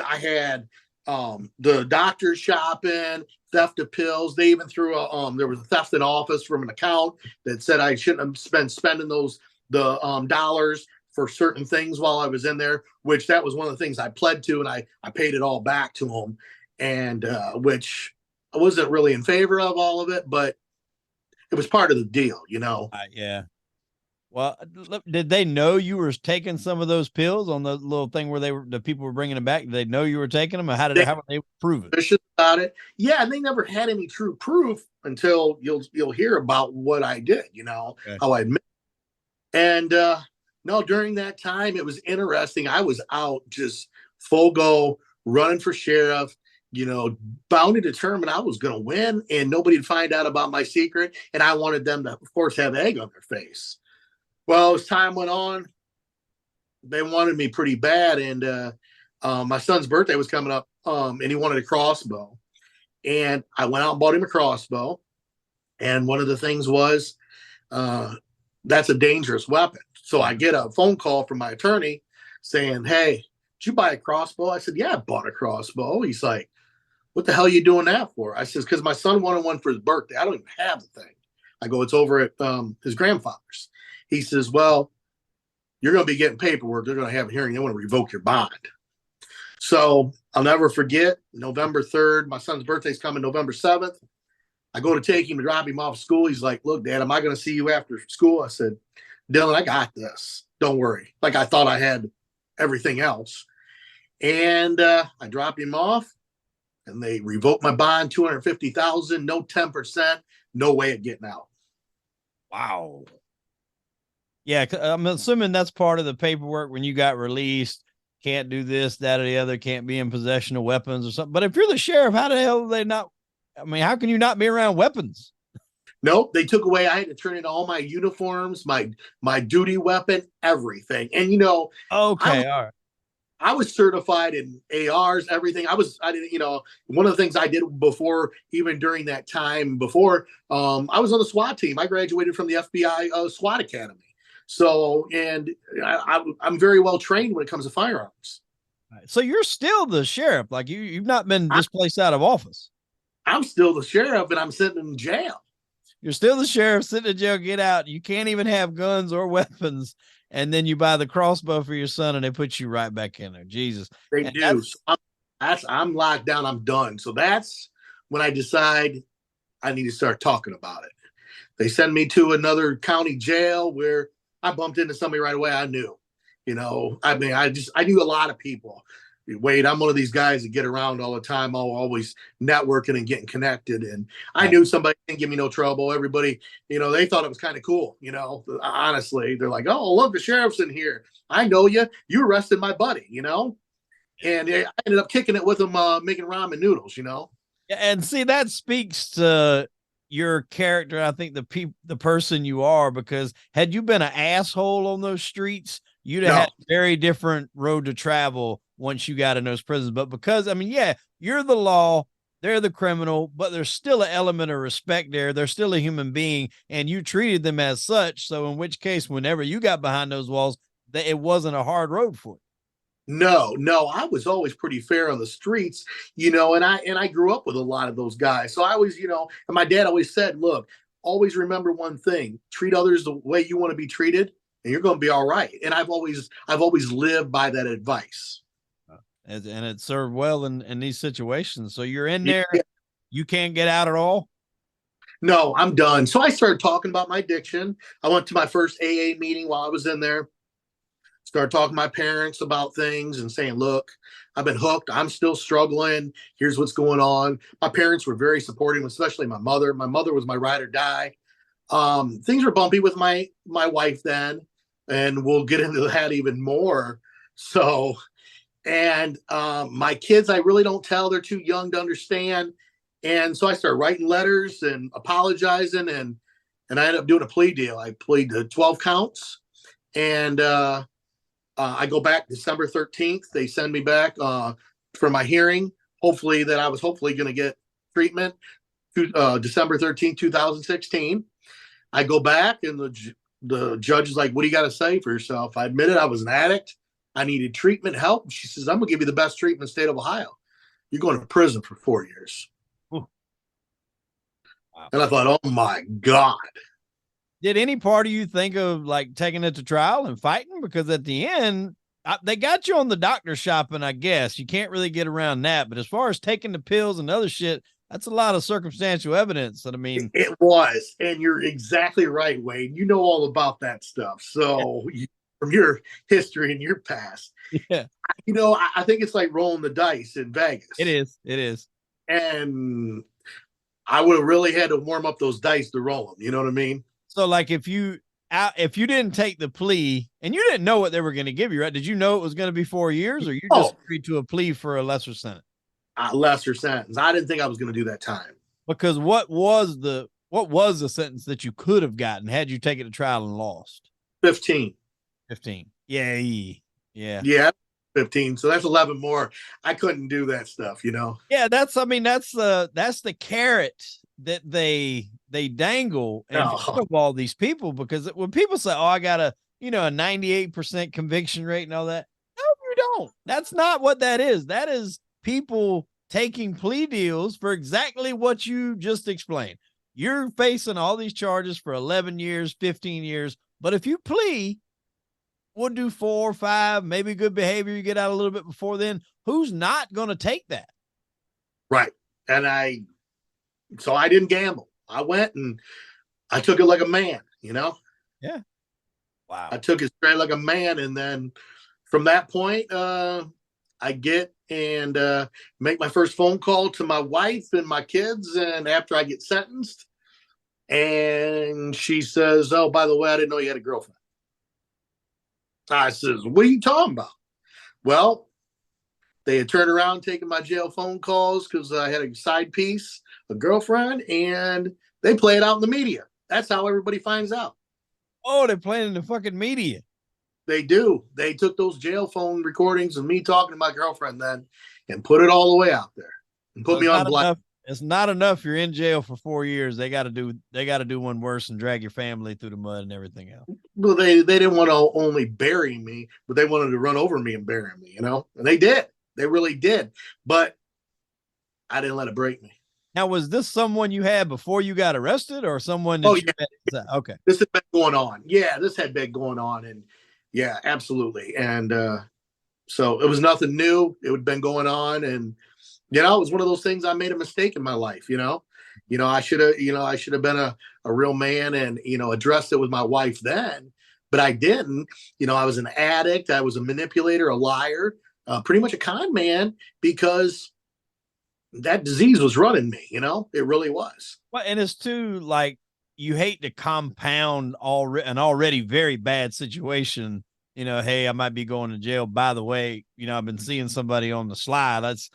[SPEAKER 2] I had the doctor shopping, theft of pills. They even threw there was a theft in office from an account that said I shouldn't have been spending the dollars for certain things while I was in there, which that was one of the things I pled to, and I paid it all back to them, and which I wasn't really in favor of all of it, but it was part of the deal,
[SPEAKER 1] Yeah. Well, did they know you were taking some of those pills on the little thing where the people were bringing it back? Did they know you were taking them, or how would they prove it?
[SPEAKER 2] About it, yeah, and they never had any true proof until you'll hear about what I did, okay. How I admit. And no, during that time, it was interesting. I was out just full go, running for sheriff, bound and determined I was going to win and nobody'd find out about my secret. And I wanted them to, of course, have egg on their face. Well, as time went on, they wanted me pretty bad. And my son's birthday was coming up and he wanted a crossbow. And I went out and bought him a crossbow. And one of the things was, that's a dangerous weapon. So I get a phone call from my attorney saying, "Hey, did you buy a crossbow?" I said, "Yeah, I bought a crossbow." He's like, "What the hell are you doing that for?" I says, "Because my son wanted one for his birthday. I don't even have the thing." I go, "It's over at his grandfather's." He says, "Well, you're going to be getting paperwork. They're going to have a hearing. They want to revoke your bond." So I'll never forget November 3rd. My son's birthday's coming November 7th. I go to take him to drop him off school. He's like, "Look, Dad, am I going to see you after school?" I said, "Dylan, I got this. Don't worry." Like I thought I had everything else. And I dropped him off, and they revoked my bond, $250,000, no 10%, no way of getting out.
[SPEAKER 1] Wow. Yeah, I'm assuming that's part of the paperwork when you got released. Can't do this, that, or the other. Can't be in possession of weapons or something. But if you're the sheriff, how the hell are they not? I mean, how can you not be around weapons?
[SPEAKER 2] Nope, they took away. I had to turn in all my uniforms, my duty weapon, everything. And
[SPEAKER 1] Okay, all right.
[SPEAKER 2] I was certified in ARs, everything. I didn't, one of the things I did before, even during that time before, I was on the SWAT team. I graduated from the FBI SWAT Academy. So, and I'm very well trained when it comes to firearms.
[SPEAKER 1] So you're still the sheriff. Like you've not been displaced out of office.
[SPEAKER 2] I'm still the sheriff, and I'm sitting in jail.
[SPEAKER 1] You're still the sheriff sitting in jail. Get out. You can't even have guns or weapons. And then you buy the crossbow for your son, and they put you right back in there. Jesus,
[SPEAKER 2] They
[SPEAKER 1] and
[SPEAKER 2] do. So I'm locked down. I'm done. So that's when I decide I need to start talking about it. They send me to another county jail where I bumped into somebody right away. I knew, I mean, I knew a lot of people. Wade, I'm one of these guys that get around all the time. I'm always networking and getting connected. And I knew somebody didn't give me no trouble. Everybody, they thought it was kind of cool. Honestly, they're like, "Oh, look, the sheriff's in here. I know you. You arrested my buddy, And I ended up kicking it with him, making ramen noodles,
[SPEAKER 1] And see, that speaks to your character. I think the person you are, because had you been an asshole on those streets, you'd have had a very different road to travel once you got in those prisons. But because, I mean, yeah, you're the law, they're the criminal, but there's still an element of respect there. They're still a human being, and you treated them as such. So in which case, whenever you got behind those walls, it wasn't a hard road for you.
[SPEAKER 2] No, I was always pretty fair on the streets, and I grew up with a lot of those guys. So I always, and my dad always said, "Look, always remember one thing: treat others the way you want to be treated, and you're going to be all right." And I've always lived by that advice.
[SPEAKER 1] And it served well in these situations. So you're in there, you can't get out at all.
[SPEAKER 2] No, I'm done. So I started talking about my addiction. I went to my first AA meeting while I was in there. Started talking to my parents about things and saying, "Look, I've been hooked. I'm still struggling. Here's what's going on." My parents were very supportive, especially my mother. My mother was my ride or die. Things were bumpy with my wife then, and we'll get into that even more. So, and my kids, I really don't tell. They're too young to understand. And so I started writing letters and apologizing, and I ended up doing a plea deal. I plead to 12 counts, and I go back December 13th. They send me back for my hearing. Hopefully that I was going to get treatment. December 13th, 2016. I go back, and the judge is like, "What do you got to say for yourself?" I admitted I was an addict. I needed treatment help. She says, "I'm going to give you the best treatment in the state of Ohio. You're going to prison for 4 years."
[SPEAKER 1] Wow.
[SPEAKER 2] And I thought, "Oh my God."
[SPEAKER 1] Did any part of you think of like taking it to trial and fighting? Because at the end, they got you on the doctor shopping, I guess. You can't really get around that. But as far as taking the pills and other shit, that's a lot of circumstantial evidence. And I mean,
[SPEAKER 2] it was. And you're exactly right, Wade. You know all about that stuff. So from your history and your past,
[SPEAKER 1] yeah,
[SPEAKER 2] I think it's like rolling the dice in Vegas.
[SPEAKER 1] It is.
[SPEAKER 2] And I would have really had to warm up those dice to roll them. You know what I mean?
[SPEAKER 1] So like if you didn't take the plea and you didn't know what they were going to give you, right? Did you know it was going to be 4 years, or you just agreed to a plea for a lesser sentence?
[SPEAKER 2] Lesser sentence. I didn't think I was going to do that time.
[SPEAKER 1] Because what was the sentence that you could have gotten had you taken to trial and lost?
[SPEAKER 2] 15.
[SPEAKER 1] Yeah.
[SPEAKER 2] Yeah. 15. So that's 11 more. I couldn't do that stuff, you know?
[SPEAKER 1] Yeah, that's the carrot that they dangle in front
[SPEAKER 2] Oh,
[SPEAKER 1] of all these people, because when people say, "Oh, I got a 98% conviction rate and all that," no, you don't. That's not what that is. That is people taking plea deals for exactly what you just explained. You're facing all these charges for 11 years, 15 years, but if you plea, we'll do 4 or 5, maybe good behavior. You get out a little bit before then. Who's not going to take that?
[SPEAKER 2] right. So I didn't gamble. I went and I took it like a man, you know?
[SPEAKER 1] Yeah. Wow.
[SPEAKER 2] I took it straight like a man. And then from that point, I get and make my first phone call to my wife and my kids. And after I get sentenced, and she says, "Oh, by the way, I didn't know you had a girlfriend." I says, "What are you talking about?" Well, they had turned around taking my jail phone calls because I had a side piece, a girlfriend, and they play it out in the media. That's how everybody finds out.
[SPEAKER 1] Oh, they're playing in the fucking media.
[SPEAKER 2] They do. They took those jail phone recordings of me talking to my girlfriend then and put it all the way out there and put me on blast.
[SPEAKER 1] It's not enough. You're in jail for 4 years. They got to do one worse and drag your family through the mud and everything else.
[SPEAKER 2] Well, they didn't want to only bury me, but they wanted to run over me and bury me, you know? And they did. They really did. But I didn't let it break me.
[SPEAKER 1] Now, was this someone you had before you got arrested, or someone that you met? Okay.
[SPEAKER 2] This had been going on. Yeah, this had been going on. And yeah, absolutely. And so it was nothing new. It had been going on. And, you know, it was one of those things. I made a mistake in my life, you know? I should have been a real man and, addressed it with my wife then, but I didn't. I was an addict. I was a manipulator, a liar, pretty much a con man, because that disease was running me, it really was.
[SPEAKER 1] Well, and it's too, like, you hate to compound an already very bad situation. Hey, I might be going to jail. By the way, I've been seeing somebody on the slide. That's,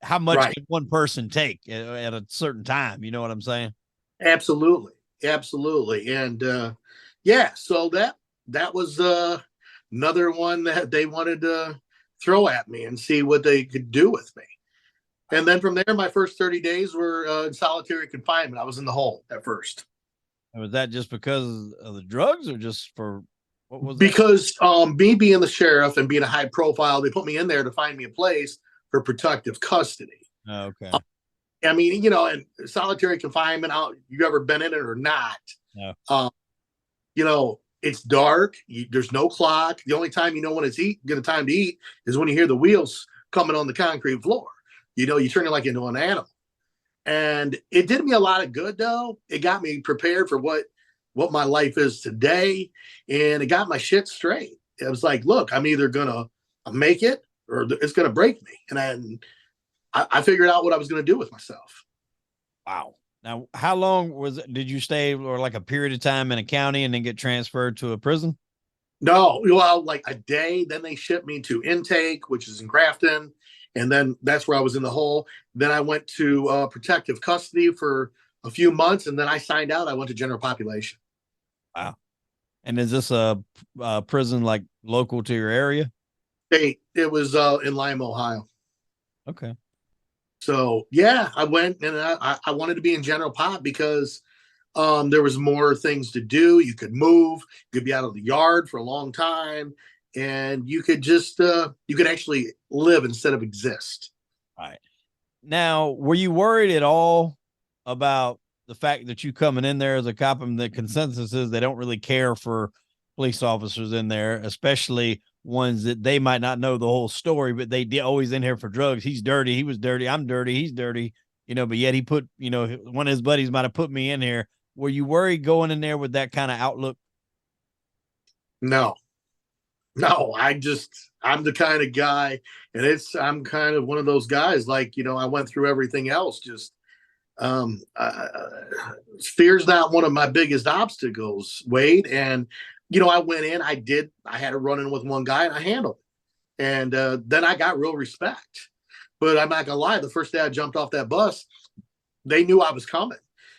[SPEAKER 1] how much can one person take at a certain time? You know what I'm saying?
[SPEAKER 2] Absolutely. Absolutely. And yeah, so that was another one that they wanted to throw at me and see what they could do with me. And then from there, my first 30 days were in solitary confinement. I was in the hole at first.
[SPEAKER 1] And was that just because of the drugs, or just for what was that?
[SPEAKER 2] Because me being the sheriff and being a high profile, they put me in there to find me a place for protective custody.
[SPEAKER 1] Oh, okay.
[SPEAKER 2] I mean, in solitary confinement, you ever been in it or not?
[SPEAKER 1] No.
[SPEAKER 2] It's dark. There's no clock. The only time when it's get a time to eat is when you hear the wheels coming on the concrete floor. You turn it like into an animal. And it did me a lot of good, though. It got me prepared for what my life is today. And it got my shit straight. It was like, look, I'm either going to make it or it's going to break me. And I figured out what I was going to do with myself.
[SPEAKER 1] Wow. Now, how long did you stay, or like a period of time in a county and then get transferred to a prison?
[SPEAKER 2] No, well, like a day. Then they shipped me to intake, which is in Grafton. And then that's where I was in the hole. Then I went to protective custody for a few months. And then I signed out. I went to general population.
[SPEAKER 1] Wow. And is this a prison like local to your area?
[SPEAKER 2] It was in Lima, Ohio.
[SPEAKER 1] Okay.
[SPEAKER 2] So, yeah, I went and I wanted to be in general pop because there was more things to do. You could move. You could be out of the yard for a long time. And you could just, you could actually live instead of exist.
[SPEAKER 1] All right. Now, were you worried at all about the fact that you coming in there as a cop, and the consensus is they don't really care for police officers in there, especially ones that they might not know the whole story, but they always in here for drugs. He's dirty. He was dirty. I'm dirty. He's dirty, but yet he put, one of his buddies might've put me in here. Were you worried going in there with that kind of outlook?
[SPEAKER 2] No, I'm the kind of guy, and I'm kind of one of those guys, like, I went through everything else. Just, fear's not one of my biggest obstacles, Wade. And, I went in, I had a run in with one guy and I handled it. And then I got real respect. But I'm not gonna lie, the first day I jumped off that bus, they knew I was coming.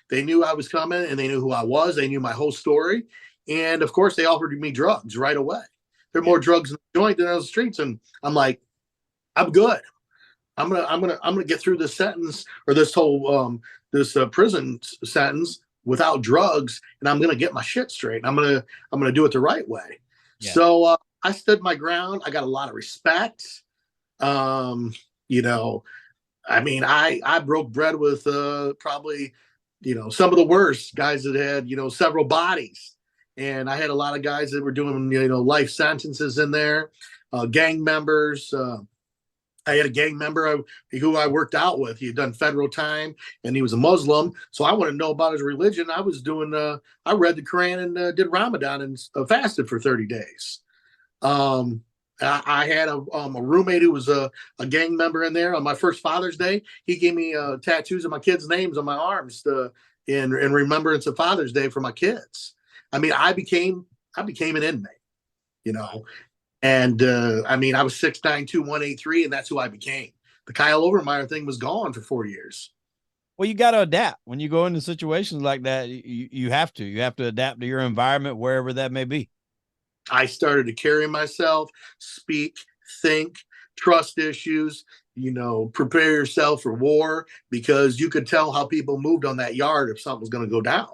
[SPEAKER 2] They knew I was coming, and they knew who I was. They knew my whole story. And of course, they offered me drugs right away. There are more drugs in the joint than on the streets. And I'm like, I'm good. I'm gonna get through this sentence or this whole prison sentence without drugs, and I'm gonna get my shit straight. I'm gonna do it the right way. Yeah. So I stood my ground. I got a lot of respect. You know, I mean, I broke bread with probably, you know, some of the worst guys that had, you know, several bodies, and I had a lot of guys that were doing, you know, life sentences in there, gang members. I had a gang member who I worked out with. He had done federal time, and he was a Muslim. So I wanted to know about his religion. I was doing, I read the Quran and did Ramadan and fasted for 30 days. I had a roommate who was a gang member in there. On my first Father's Day, he gave me tattoos of my kids' names on my arms in remembrance of Father's Day for my kids. I mean, I became an inmate, you know. And I mean, I was 6'9", 183, and that's who I became. The Kyle Overmyer thing was gone for 4 years.
[SPEAKER 1] Well, you got to adapt when you go into situations like that. You have to adapt to your environment, wherever that may be.
[SPEAKER 2] I started to carry myself, speak, think, trust issues, you know, prepare yourself for war, because you could tell how people moved on that yard if something was going to go down,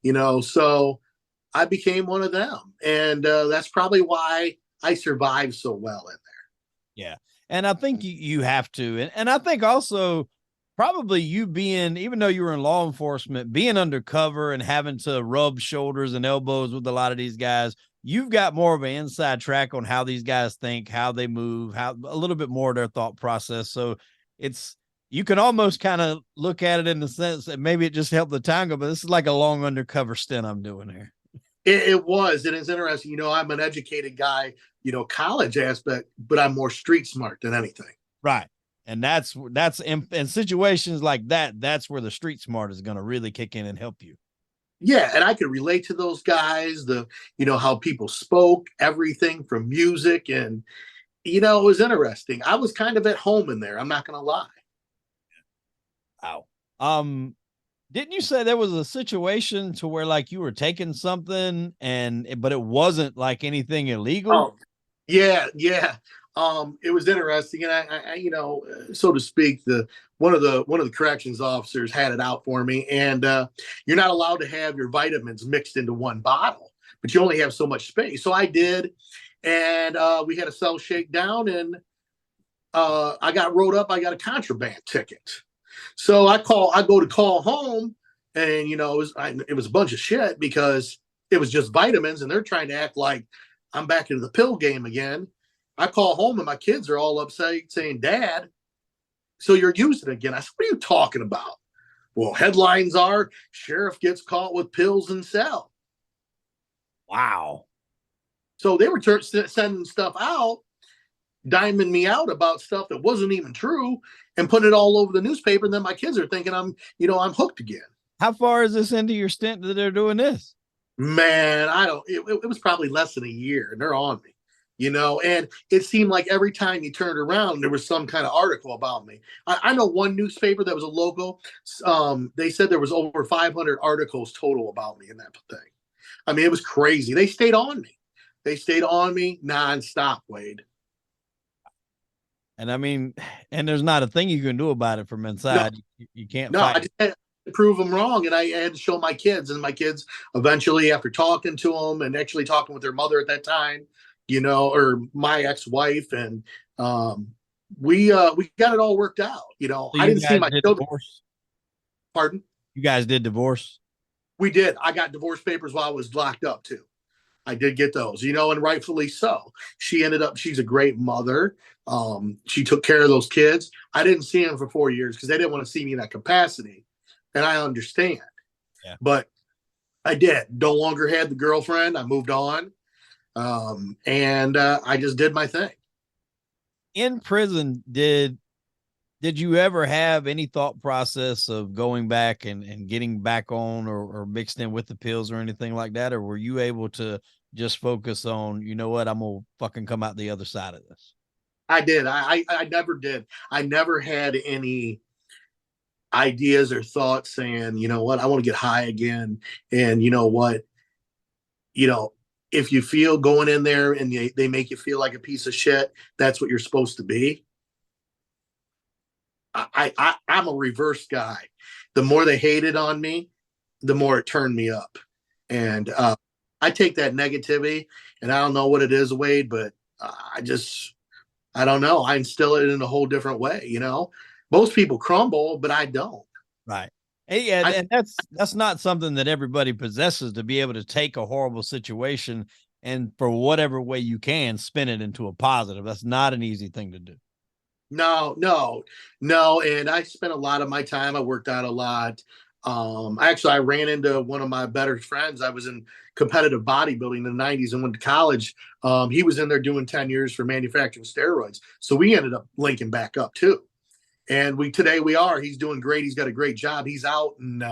[SPEAKER 2] you know. So I became one of them. And that's probably why I survived so well in there.
[SPEAKER 1] Yeah. And I think you have to. And I think also probably you being, even though you were in law enforcement, being undercover and having to rub shoulders and elbows with a lot of these guys, you've got more of an inside track on how these guys think, how they move, how a little bit more of their thought process. So you can almost kind of look at it in the sense that maybe it just helped the time go, but this is like a long undercover stint I'm doing here.
[SPEAKER 2] It was, and it's interesting. You know, I'm an educated guy, you know, college aspect, but I'm more street smart than anything.
[SPEAKER 1] Right. And that's in situations like that, that's where the street smart is going to really kick in and help you.
[SPEAKER 2] Yeah. And I could relate to those guys, you know, how people spoke, everything from music. And, you know, it was interesting. I was kind of at home in there. I'm not going to lie.
[SPEAKER 1] Wow. Didn't you say there was a situation to where like you were taking something but it wasn't like anything illegal?
[SPEAKER 2] Oh, yeah. It was interesting, and I you know, so to speak, one of the corrections officers had it out for me, and you're not allowed to have your vitamins mixed into one bottle, but you only have so much space. So I did, and we had a cell shakedown, and I got rolled up. I got a contraband ticket. So I go to call home, and you know, it was a bunch of shit because it was just vitamins, and they're trying to act like I'm back into the pill game again. I call home and my kids are all upset saying, "Dad, so you're using it again?" I said, "What are you talking about?" Well, headlines are sheriff gets caught with pills in cell.
[SPEAKER 1] Wow.
[SPEAKER 2] So they were sending stuff out, diming me out about stuff that wasn't even true and putting it all over the newspaper. And then my kids are thinking I'm hooked again.
[SPEAKER 1] How far is this into your stint that they're doing this?
[SPEAKER 2] Man, it was probably less than a year and they're on me, you know, and it seemed like every time you turned around, there was some kind of article about me. I know one newspaper that was a local, they said there was over 500 articles total about me in that thing. I mean, it was crazy. They stayed on me. They stayed on me nonstop, Wade.
[SPEAKER 1] And I mean, and there's not a thing you can do about it from inside. No. You can't fight.
[SPEAKER 2] I just had to prove them wrong. And I had to show my kids. And my kids eventually, after talking to them and actually talking with their mother at that time, you know, or my ex-wife, and we got it all worked out. You know,
[SPEAKER 1] so I didn't see my children. Divorce?
[SPEAKER 2] Pardon?
[SPEAKER 1] You guys did divorce?
[SPEAKER 2] We did. I got divorce papers while I was locked up too. I did get those, you know, and rightfully so. She's a great mother. She took care of those kids. I didn't see them for 4 years because they didn't want to see me in that capacity. And I understand. Yeah. But I did. No longer had the girlfriend. I moved on. And I just did my thing.
[SPEAKER 1] In prison, did you ever have any thought process of going back and getting back on or mixed in with the pills or anything like that? Or were you able to just focus on, you know what, I'm going to fucking come out the other side of this?
[SPEAKER 2] I did. I never did. I never had any ideas or thoughts saying, you know what, I want to get high again. And you know what, you know, if you feel going in there and they make you feel like a piece of shit, that's what you're supposed to be. I'm a reverse guy. The more they hated on me, the more it turned me up. And I take that negativity, and I don't know what it is, Wade, but I don't know. I instill it in a whole different way. Most people crumble, but I don't.
[SPEAKER 1] Right. Yeah, and that's not something that everybody possesses, to be able to take a horrible situation and, for whatever way you can, spin it into a positive. That's not an easy thing to do.
[SPEAKER 2] No. And I spent a lot of my time. I worked out a lot. Actually, I ran into one of my better friends. I was in competitive bodybuilding in the 90s and went to college. He was in there doing 10 years for manufacturing steroids. So we ended up linking back up too. And he's doing great. He's got a great job. He's out, and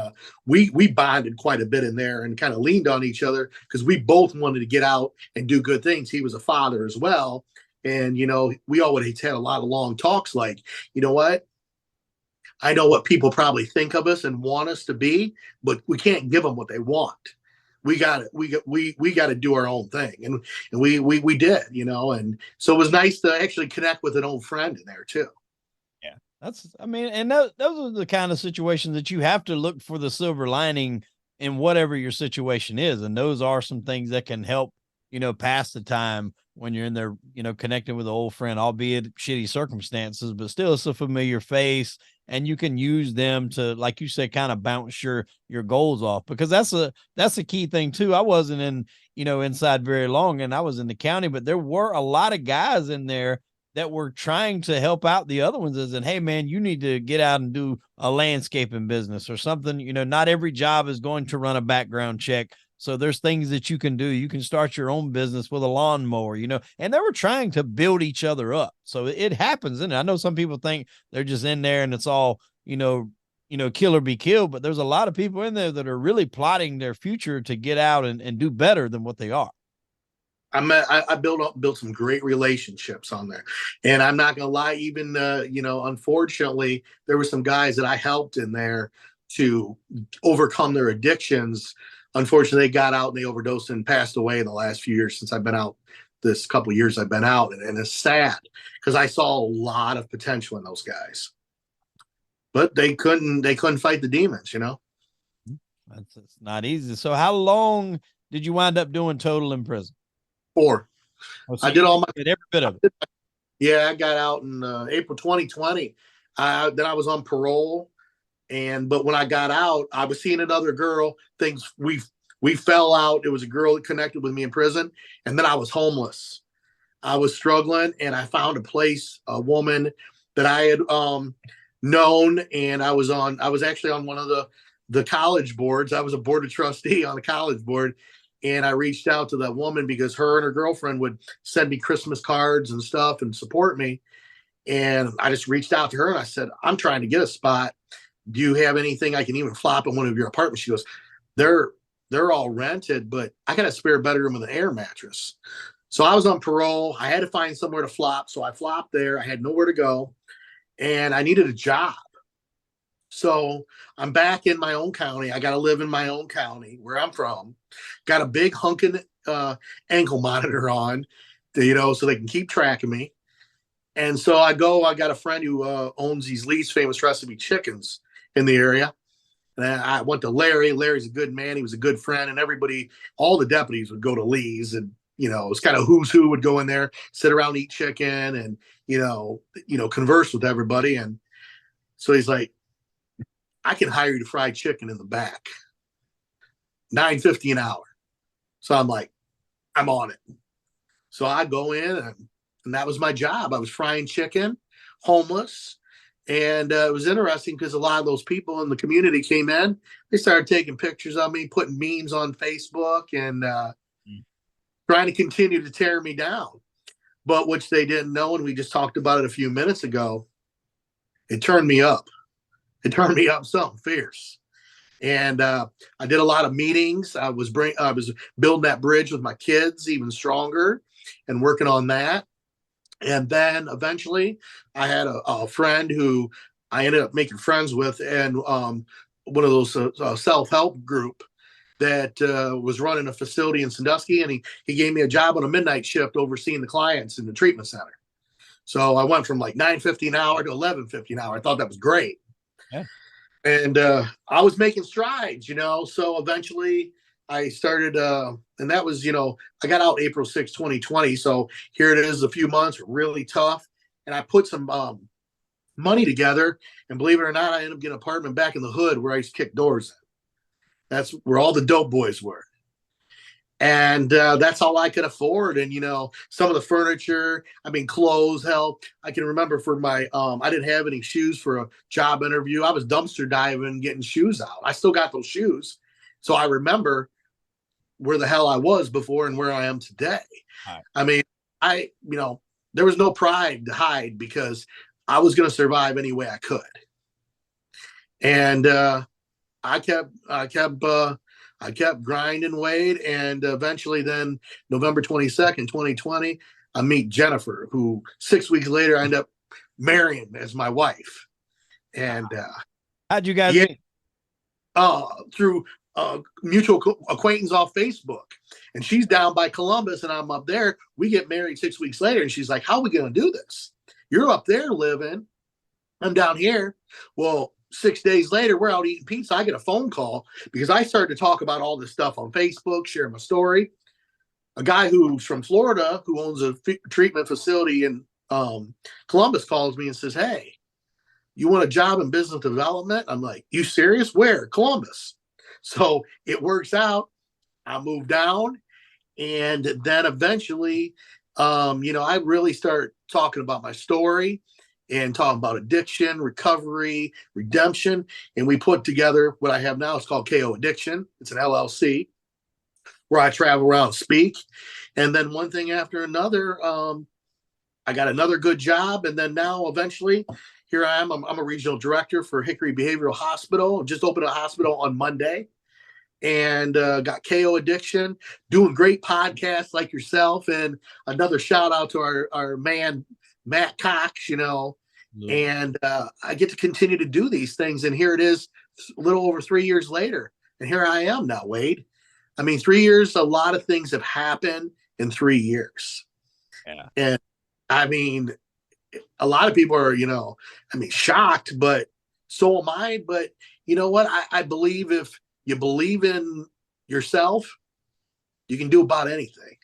[SPEAKER 2] we bonded quite a bit in there and kind of leaned on each other because we both wanted to get out and do good things. He was a father as well. And, we always had a lot of long talks like, you know what? I know what people probably think of us and want us to be, but we can't give them what they want. We got to do our own thing. And we did, and so it was nice to actually connect with an old friend in there too.
[SPEAKER 1] Yeah. And those are the kind of situations that you have to look for the silver lining in whatever your situation is. And those are some things that can help, pass the time when you're in there, connecting with an old friend, albeit shitty circumstances, but still it's a familiar face, and you can use them to, like you said, kind of bounce your goals off, because that's a key thing too. I wasn't inside very long, and I was in the county, but there were a lot of guys in there that were trying to help out the other ones, and, hey man, you need to get out and do a landscaping business or something. Not every job is going to run a background check. So there's things that you can do. You can start your own business with a lawnmower, and they were trying to build each other up. So it happens. And I know some people think they're just in there and it's all, kill or be killed, but there's a lot of people in there that are really plotting their future to get out and do better than what they are.
[SPEAKER 2] I built some great relationships on there, and I'm not gonna lie. Even unfortunately, there were some guys that I helped in there to overcome their addictions. Unfortunately, they got out and they overdosed and passed away in the last few years since I've been out. This couple of years I've been out, and it's sad because I saw a lot of potential in those guys, but they couldn't fight the demons.
[SPEAKER 1] It's not easy. So how long did you wind up doing total in prison?
[SPEAKER 2] 4.
[SPEAKER 1] So
[SPEAKER 2] I did
[SPEAKER 1] every bit of it.
[SPEAKER 2] Yeah, I got out in April 2020. Then I was on parole. But when I got out, I was seeing another girl. Things we fell out. It was a girl that connected with me in prison, and then I was homeless. I was struggling, and I found a woman that I had known, and I was actually on one of the college boards. I was a board of trustee on a college board, and I reached out to that woman because her and her girlfriend would send me Christmas cards and stuff and support me. And I just reached out to her and I said, I'm trying to get a spot. Do you have anything I can even flop in one of your apartments? She goes, they're all rented, but I got a spare bedroom with an air mattress. So I was on parole. I had to find somewhere to flop. So I flopped there. I had nowhere to go, and I needed a job. So I'm back in my own county. I got to live in my own county where I'm from. Got a big hunking ankle monitor on, so they can keep track of me. And so I got a friend who owns these Lee's Famous Recipe chickens in the area. And I went to Larry. Larry's a good man. He was a good friend. And everybody, all the deputies would go to Lee's, and, it was kind of who's who would go in there, sit around, eat chicken, and, converse with everybody. And so he's like, I can hire you to fry chicken in the back, $9.50 an hour. So I'm like, I'm on it. So I go in, and that was my job. I was frying chicken, homeless. And it was interesting because a lot of those people in the community came in. They started taking pictures of me, putting memes on Facebook, and trying to continue to tear me down. But which they didn't know, and we just talked about it a few minutes ago, it turned me up. It turned me up something fierce. And I did a lot of meetings. I was building that bridge with my kids even stronger and working on that. And then eventually I had a friend who I ended up making friends with, and one of those self-help group. that was running a facility in Sandusky, and he gave me a job on a midnight shift overseeing the clients in the treatment center. So I went from like $9.50 an hour to $11.50 an hour. I thought that was great.
[SPEAKER 1] Yeah.
[SPEAKER 2] And I was making strides, So eventually I started, and that was, I got out April 6, 2020. So here it is, a few months, really tough. And I put some money together. And believe it or not, I ended up getting an apartment back in the hood where I used to kick doors in. That's where all the dope boys were. And that's all I could afford. And, some of the furniture, clothes, hell, I can remember for my, I didn't have any shoes for a job interview. I was dumpster diving, getting shoes out. I still got those shoes. So I remember where the hell I was before and where I am today. Right. There was no pride to hide because I was going to survive any way I could. And I kept grinding, Wade, and eventually then November 22nd, 2020, I meet Jennifer, who 6 weeks later I end up marrying as my wife. And
[SPEAKER 1] how'd you guys meet?
[SPEAKER 2] Through mutual acquaintance off Facebook. And she's down by Columbus and I'm up there. We get married 6 weeks later and she's like, how are we going to do this? You're up there living. I'm down here. Well, 6 days later, we're out eating pizza. I get a phone call because I started to talk about all this stuff on Facebook, share my story. A guy who's from Florida, who owns a treatment facility in Columbus, calls me and says, hey, you want a job in business development? I'm like, you serious? Where? Columbus. So it works out. I move down. And then eventually, I really start talking about my story and talking about addiction, recovery, redemption. And we put together what I have now. It's called KO Addiction. It's an LLC where I travel around and speak. And then one thing after another, I got another good job. And then now eventually here I am. I'm a regional director for Hickory Behavioral Hospital. Just opened a hospital on Monday. And got KO Addiction, doing great podcasts like yourself. And another shout out to our man, Matt Cox, and I get to continue to do these things. And here it is a little over 3 years later. And here I am now, Wade. 3 years, a lot of things have happened in 3 years.
[SPEAKER 1] Yeah.
[SPEAKER 2] And a lot of people are, shocked, but so am I. But you know what? I believe if you believe in yourself, you can do about anything.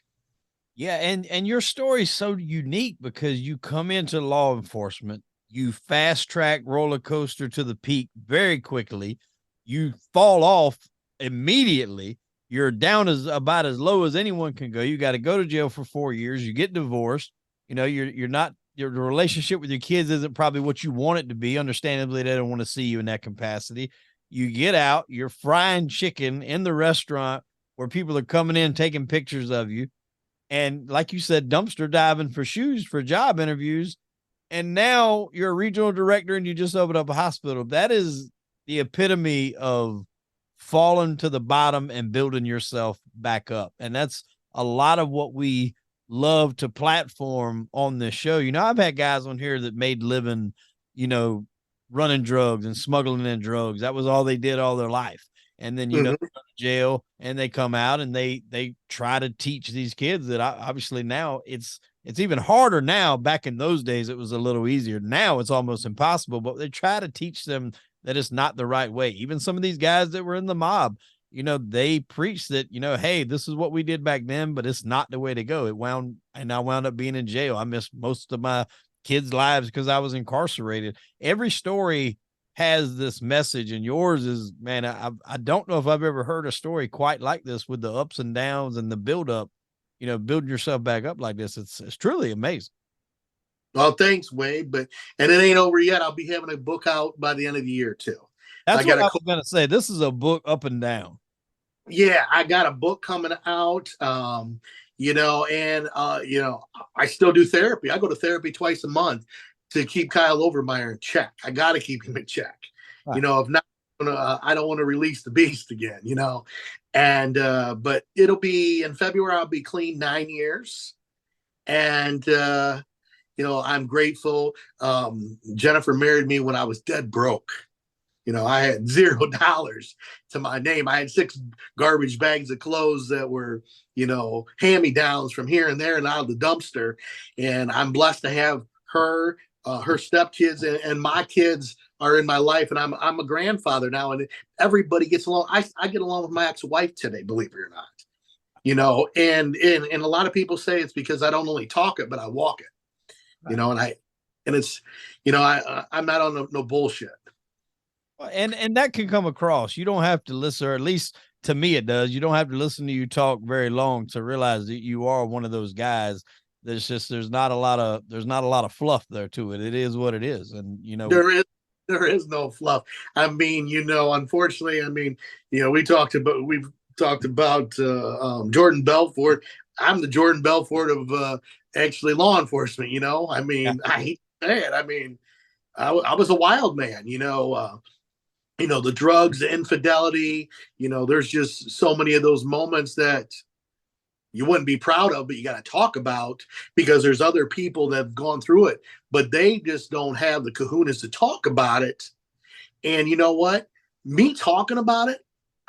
[SPEAKER 1] Yeah. And your story is so unique because you come into law enforcement, you fast track roller coaster to the peak very quickly. You fall off immediately. You're down about as low as anyone can go. You got to go to jail for 4 years. You get divorced. You're not, your relationship with your kids isn't probably what you want it to be. Understandably, they don't want to see you in that capacity. You get out, you're frying chicken in the restaurant where people are coming in, taking pictures of you. And like you said, dumpster diving for shoes for job interviews. And now you're a regional director and you just opened up a hospital. That is the epitome of falling to the bottom and building yourself back up. And that's a lot of what we love to platform on this show. I've had guys on here that made living, running drugs and smuggling in drugs. That was all they did all their life. And then, they go to jail and they come out and they try to teach these kids that obviously now it's even harder now. Back in those days, it was a little easier. Now it's almost impossible, but they try to teach them that it's not the right way. Even some of these guys that were in the mob, they preach that, hey, this is what we did back then, but it's not the way to go. I wound up being in jail. I missed most of my kids' lives because I was incarcerated. Every story has this message, and yours is, man, I don't know if I've ever heard a story quite like this with the ups and downs and the build up, building yourself back up like this. It's truly amazing.
[SPEAKER 2] Well, thanks, Wade. And it ain't over yet. I'll be having a book out by the end of the year too.
[SPEAKER 1] That's what I was going to say. This is a book up and down.
[SPEAKER 2] Yeah, I got a book coming out. I still do therapy. I go to therapy twice a month to keep Kyle Overmyer in check. I got to keep him in check. Right. If not, I don't want to release the beast again, and, but it'll be in February, I'll be clean 9 years. And, I'm grateful. Jennifer married me when I was dead broke. I had $0 to my name. I had 6 garbage bags of clothes that were, hand-me-downs from here and there and out of the dumpster. And I'm blessed to have her, her stepkids, and my kids are in my life. And I'm a grandfather now, and everybody gets along. I get along with my ex-wife today, believe it or not. And a lot of people say it's because I don't only talk it, but I walk it. Right. And it's, I'm not on no bullshit.
[SPEAKER 1] And that can come across. You don't have to listen, or at least to me it does. You don't have to listen to you talk very long to realize that you are one of those guys. There's not a lot of fluff there to it. It is what it is. And
[SPEAKER 2] there is no fluff. I mean, unfortunately, we've talked about Jordan Belfort. I'm the Jordan Belfort of actually law enforcement. I mean, yeah. I hate to say it. I mean, I was a wild man. The drugs, the infidelity. There's just so many of those moments that you wouldn't be proud of, but you got to talk about, because there's other people that have gone through it, but they just don't have the kahunas to talk about it. And you know what? Me talking about it,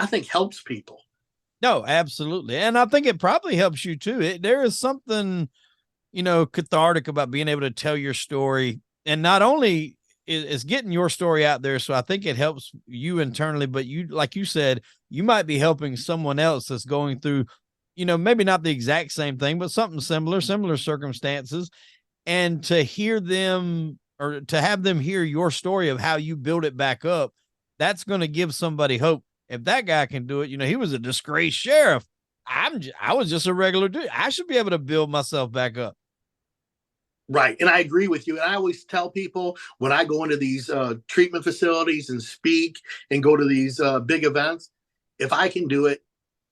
[SPEAKER 2] I think helps people.
[SPEAKER 1] No, absolutely. And I think it probably helps you too. There is something, cathartic about being able to tell your story. And not only is getting your story out there. So I think it helps you internally, but you, like you said, you might be helping someone else that's going through, maybe not the exact same thing, but something similar circumstances. And to hear them, or to have them hear your story of how you build it back up, that's going to give somebody hope. If that guy can do it, he was a disgraced sheriff. I was just a regular dude. I should be able to build myself back up.
[SPEAKER 2] Right. And I agree with you. And I always tell people when I go into these treatment facilities and speak and go to these big events, if I can do it,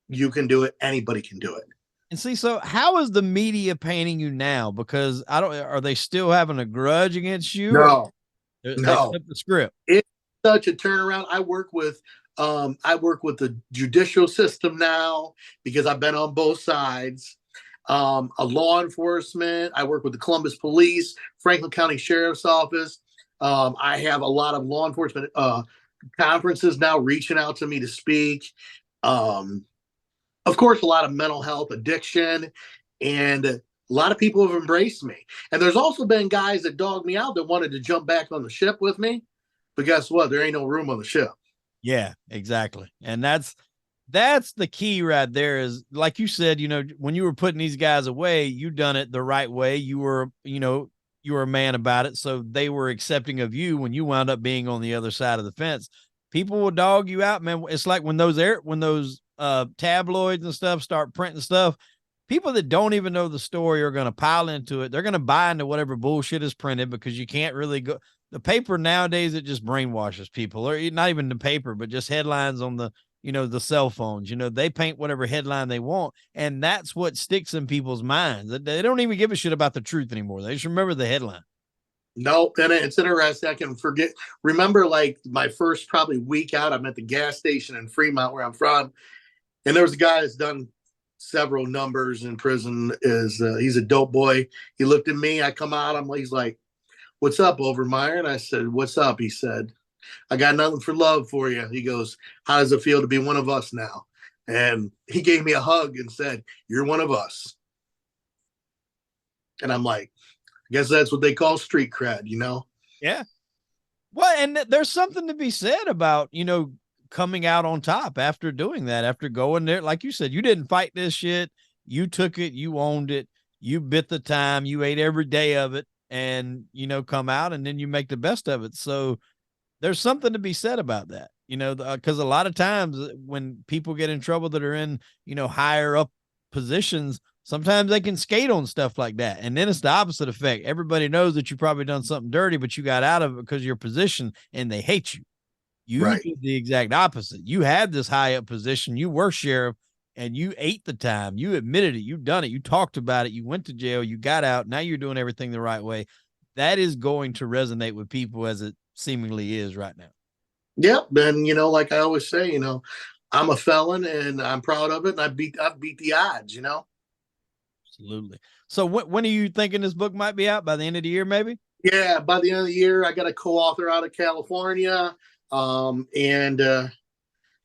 [SPEAKER 2] you can do it. Anybody can do it.
[SPEAKER 1] And see, so how is the media painting you now? Because are they still having a grudge against you?
[SPEAKER 2] No,
[SPEAKER 1] they flip the script.
[SPEAKER 2] It's such a turnaround. I work with the judicial system now, because I've been on both sides. A law enforcement. I work with the Columbus Police, Franklin County Sheriff's Office. I have a lot of law enforcement conferences now reaching out to me to speak. Of course, a lot of mental health, addiction, and a lot of people have embraced me. And there's also been guys that dogged me out that wanted to jump back on the ship with me, but guess what? There ain't no room on the ship.
[SPEAKER 1] Yeah, exactly. And that's the key right there, is like you said, when you were putting these guys away, you done it the right way. You were a man about it. So they were accepting of you when you wound up being on the other side of the fence. People will dog you out, man. It's like when those tabloids and stuff start printing stuff, people that don't even know the story are going to pile into it. They're going to buy into whatever bullshit is printed, because you can't really go. The paper nowadays, it just brainwashes people, or not even the paper, but just headlines on the cell phones. They paint whatever headline they want, and that's what sticks in people's minds. They don't even give a shit about the truth anymore. They just remember the headline.
[SPEAKER 2] No, and it's interesting. I can remember like my first probably week out, I'm at the gas station in Fremont, where I'm from, and there was a guy that's done several numbers in prison. He's a dope boy. He looked at me. I come out. He's like, "What's up, Overmyer?" And I said, "What's up?" He said, "I got nothing for love for you." He goes, "How does it feel to be one of us now?" And he gave me a hug and said, "You're one of us." And I'm like, I guess that's what they call street cred,
[SPEAKER 1] Yeah. Well, and there's something to be said about, coming out on top after doing that, after going there. Like you said, you didn't fight this shit. You took it, you owned it, you bit the time, you ate every day of it, and, come out, and then you make the best of it. So there's something to be said about that, because a lot of times when people get in trouble that are in, higher up positions, sometimes they can skate on stuff like that. And then it's the opposite effect. Everybody knows that you probably done something dirty, but you got out of it because of your position, and they hate you. You
[SPEAKER 2] right.
[SPEAKER 1] did the exact opposite. You had this high up position. You were sheriff, and you ate the time. You admitted it. You done it. You talked about it. You went to jail. You got out. Now you're doing everything the right way. That is going to resonate with people, as it seemingly is right now.
[SPEAKER 2] Yep. And, like I always say, I'm a felon, and I'm proud of it. And I've beat the odds,
[SPEAKER 1] Absolutely. So when are you thinking this book might be out? By the end of the year, maybe?
[SPEAKER 2] Yeah. By the end of the year, I got a co-author out of California. And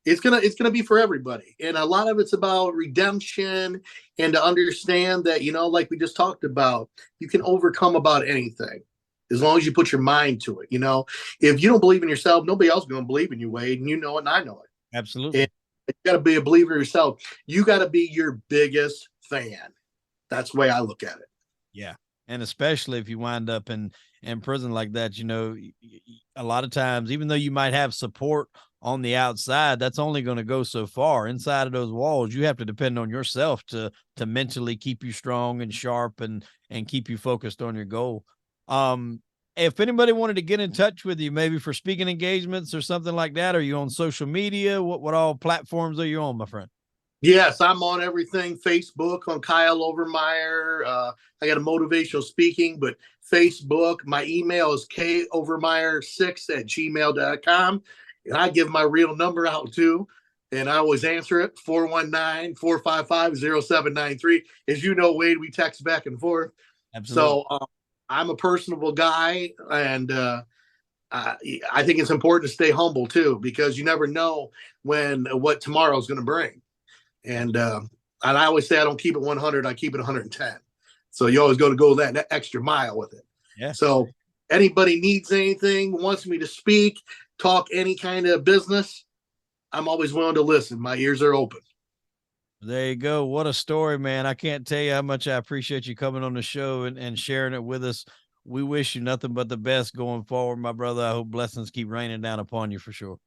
[SPEAKER 2] it's gonna be for everybody, and a lot of it's about redemption and to understand that, like we just talked about, you can overcome about anything as long as you put your mind to it. If you don't believe in yourself, nobody else is going to believe in you, Wade, and you know it, and I know it.
[SPEAKER 1] Absolutely.
[SPEAKER 2] And you got to be a believer yourself. You got to be your biggest fan. That's the way I look at it.
[SPEAKER 1] Yeah. And especially if you wind up in prison like that, a lot of times, even though you might have support on the outside, that's only going to go so far. Inside of those walls, you have to depend on yourself to mentally keep you strong and sharp and keep you focused on your goal. If anybody wanted to get in touch with you, maybe for speaking engagements or something like that, are you on social media? What all platforms are you on, my friend?
[SPEAKER 2] Yes, I'm on everything. Facebook on Kyle Overmyer. I got a motivational speaking, but Facebook, my email is kovermeyer6@gmail.com. And I give my real number out too. And I always answer it, 419-455-0793. As you know, Wade, we text back and forth.
[SPEAKER 1] Absolutely.
[SPEAKER 2] So I'm a personable guy, and I think it's important to stay humble too, because you never know what tomorrow is going to bring. And I always say I don't keep it 100, I keep it 110. So you always got to go that extra mile with it.
[SPEAKER 1] Yeah.
[SPEAKER 2] So anybody needs anything, wants me to speak, talk any kind of business, I'm always willing to listen. My ears are open.
[SPEAKER 1] There you go. What a story, man. I can't tell you how much I appreciate you coming on the show and sharing it with us. We wish you nothing but the best going forward, my brother. I hope blessings keep raining down upon you for sure.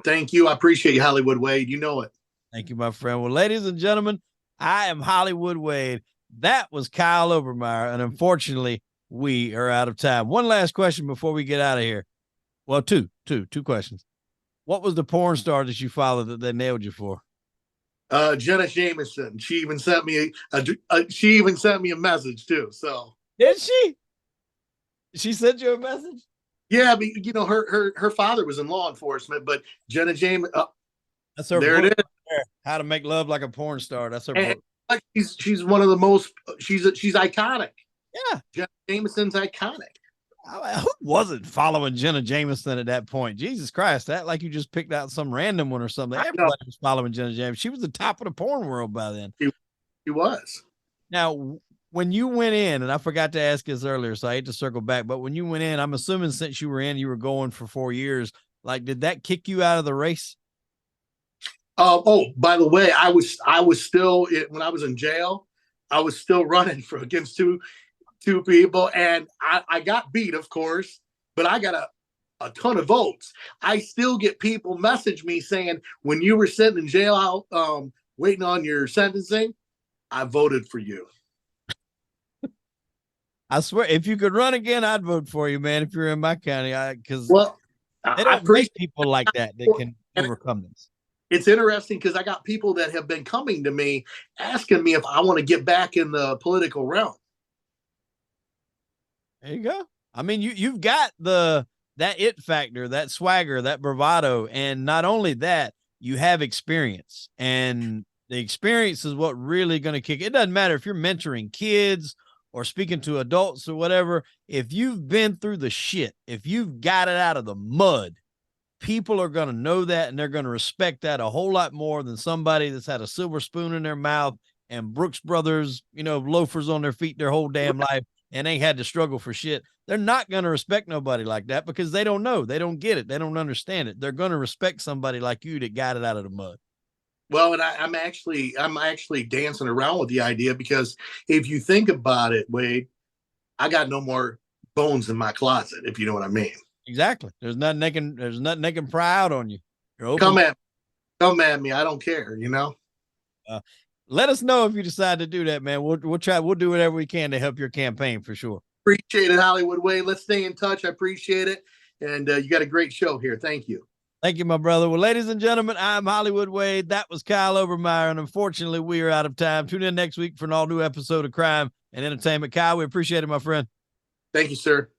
[SPEAKER 2] Thank you. I appreciate you, Hollywood Wade. You know it.
[SPEAKER 1] Thank you, my friend. Well, ladies and gentlemen, I am Hollywood Wade. That was Kyle Overmyer, and unfortunately, we are out of time. One last question before we get out of here. Well, two questions. What was the porn star that you followed that they nailed you for?
[SPEAKER 2] Jenna Jameson. She even sent me a message too. So
[SPEAKER 1] did she? She sent you a message?
[SPEAKER 2] Yeah, but her father was in law enforcement, but Jenna Jameson.
[SPEAKER 1] That's her.
[SPEAKER 2] There
[SPEAKER 1] book.
[SPEAKER 2] it is.
[SPEAKER 1] How to Make Love Like a Porn Star. That's her book.
[SPEAKER 2] She's one of the most. She's iconic.
[SPEAKER 1] Yeah,
[SPEAKER 2] Jenna Jameson's iconic.
[SPEAKER 1] Who wasn't following Jenna Jameson at that point? Jesus Christ, that like you just picked out some random one or something. Everybody was following Jenna Jameson. She was the top of the porn world by then.
[SPEAKER 2] She was.
[SPEAKER 1] Now, when you went in, and I forgot to ask this earlier, so I hate to circle back, but when you went in, I'm assuming since you were in, you were going for 4 years. Like, did that kick you out of the race?
[SPEAKER 2] By the way, I was still, when I was in jail, I was still running against two people, and I got beat, of course, but I got a ton of votes. I still get people message me saying, when you were sitting in jail out waiting on your sentencing, I voted for you.
[SPEAKER 1] I swear, if you could run again, I'd vote for you, man. If you're in my county, because they don't make people like that can overcome this.
[SPEAKER 2] It's interesting because I got people that have been coming to me asking me if I want to get back in the political realm.
[SPEAKER 1] There you go. I mean, you've got that it factor, that swagger, that bravado, and not only that, you have experience, and the experience is what really going to kick. It doesn't matter if you're mentoring kids or speaking to adults or whatever. If you've been through the shit, if you've got it out of the mud, people are going to know that, and they're going to respect that a whole lot more than somebody that's had a silver spoon in their mouth and Brooks Brothers, loafers on their feet their whole damn life and ain't had to struggle for shit. They're not going to respect nobody like that because they don't know. They don't get it. They don't understand it. They're going to respect somebody like you that got it out of the mud.
[SPEAKER 2] Well, and I'm actually dancing around with the idea, because if you think about it, Wade, I got no more bones in my closet, if you know what I mean.
[SPEAKER 1] Exactly. There's nothing they can pry out on you. You're open.
[SPEAKER 2] Come at me. I don't care.
[SPEAKER 1] Let us know if you decide to do that, man. We'll try. We'll do whatever we can to help your campaign for sure.
[SPEAKER 2] Appreciate it, Hollywood Wade. Let's stay in touch. I appreciate it. And you got a great show here. Thank you.
[SPEAKER 1] Thank you, my brother. Well, ladies and gentlemen, I'm Hollywood Wade. That was Kyle Overmyer. And unfortunately, we are out of time. Tune in next week for an all new episode of Crime and Entertainment. Kyle, we appreciate it, my friend.
[SPEAKER 2] Thank you, sir.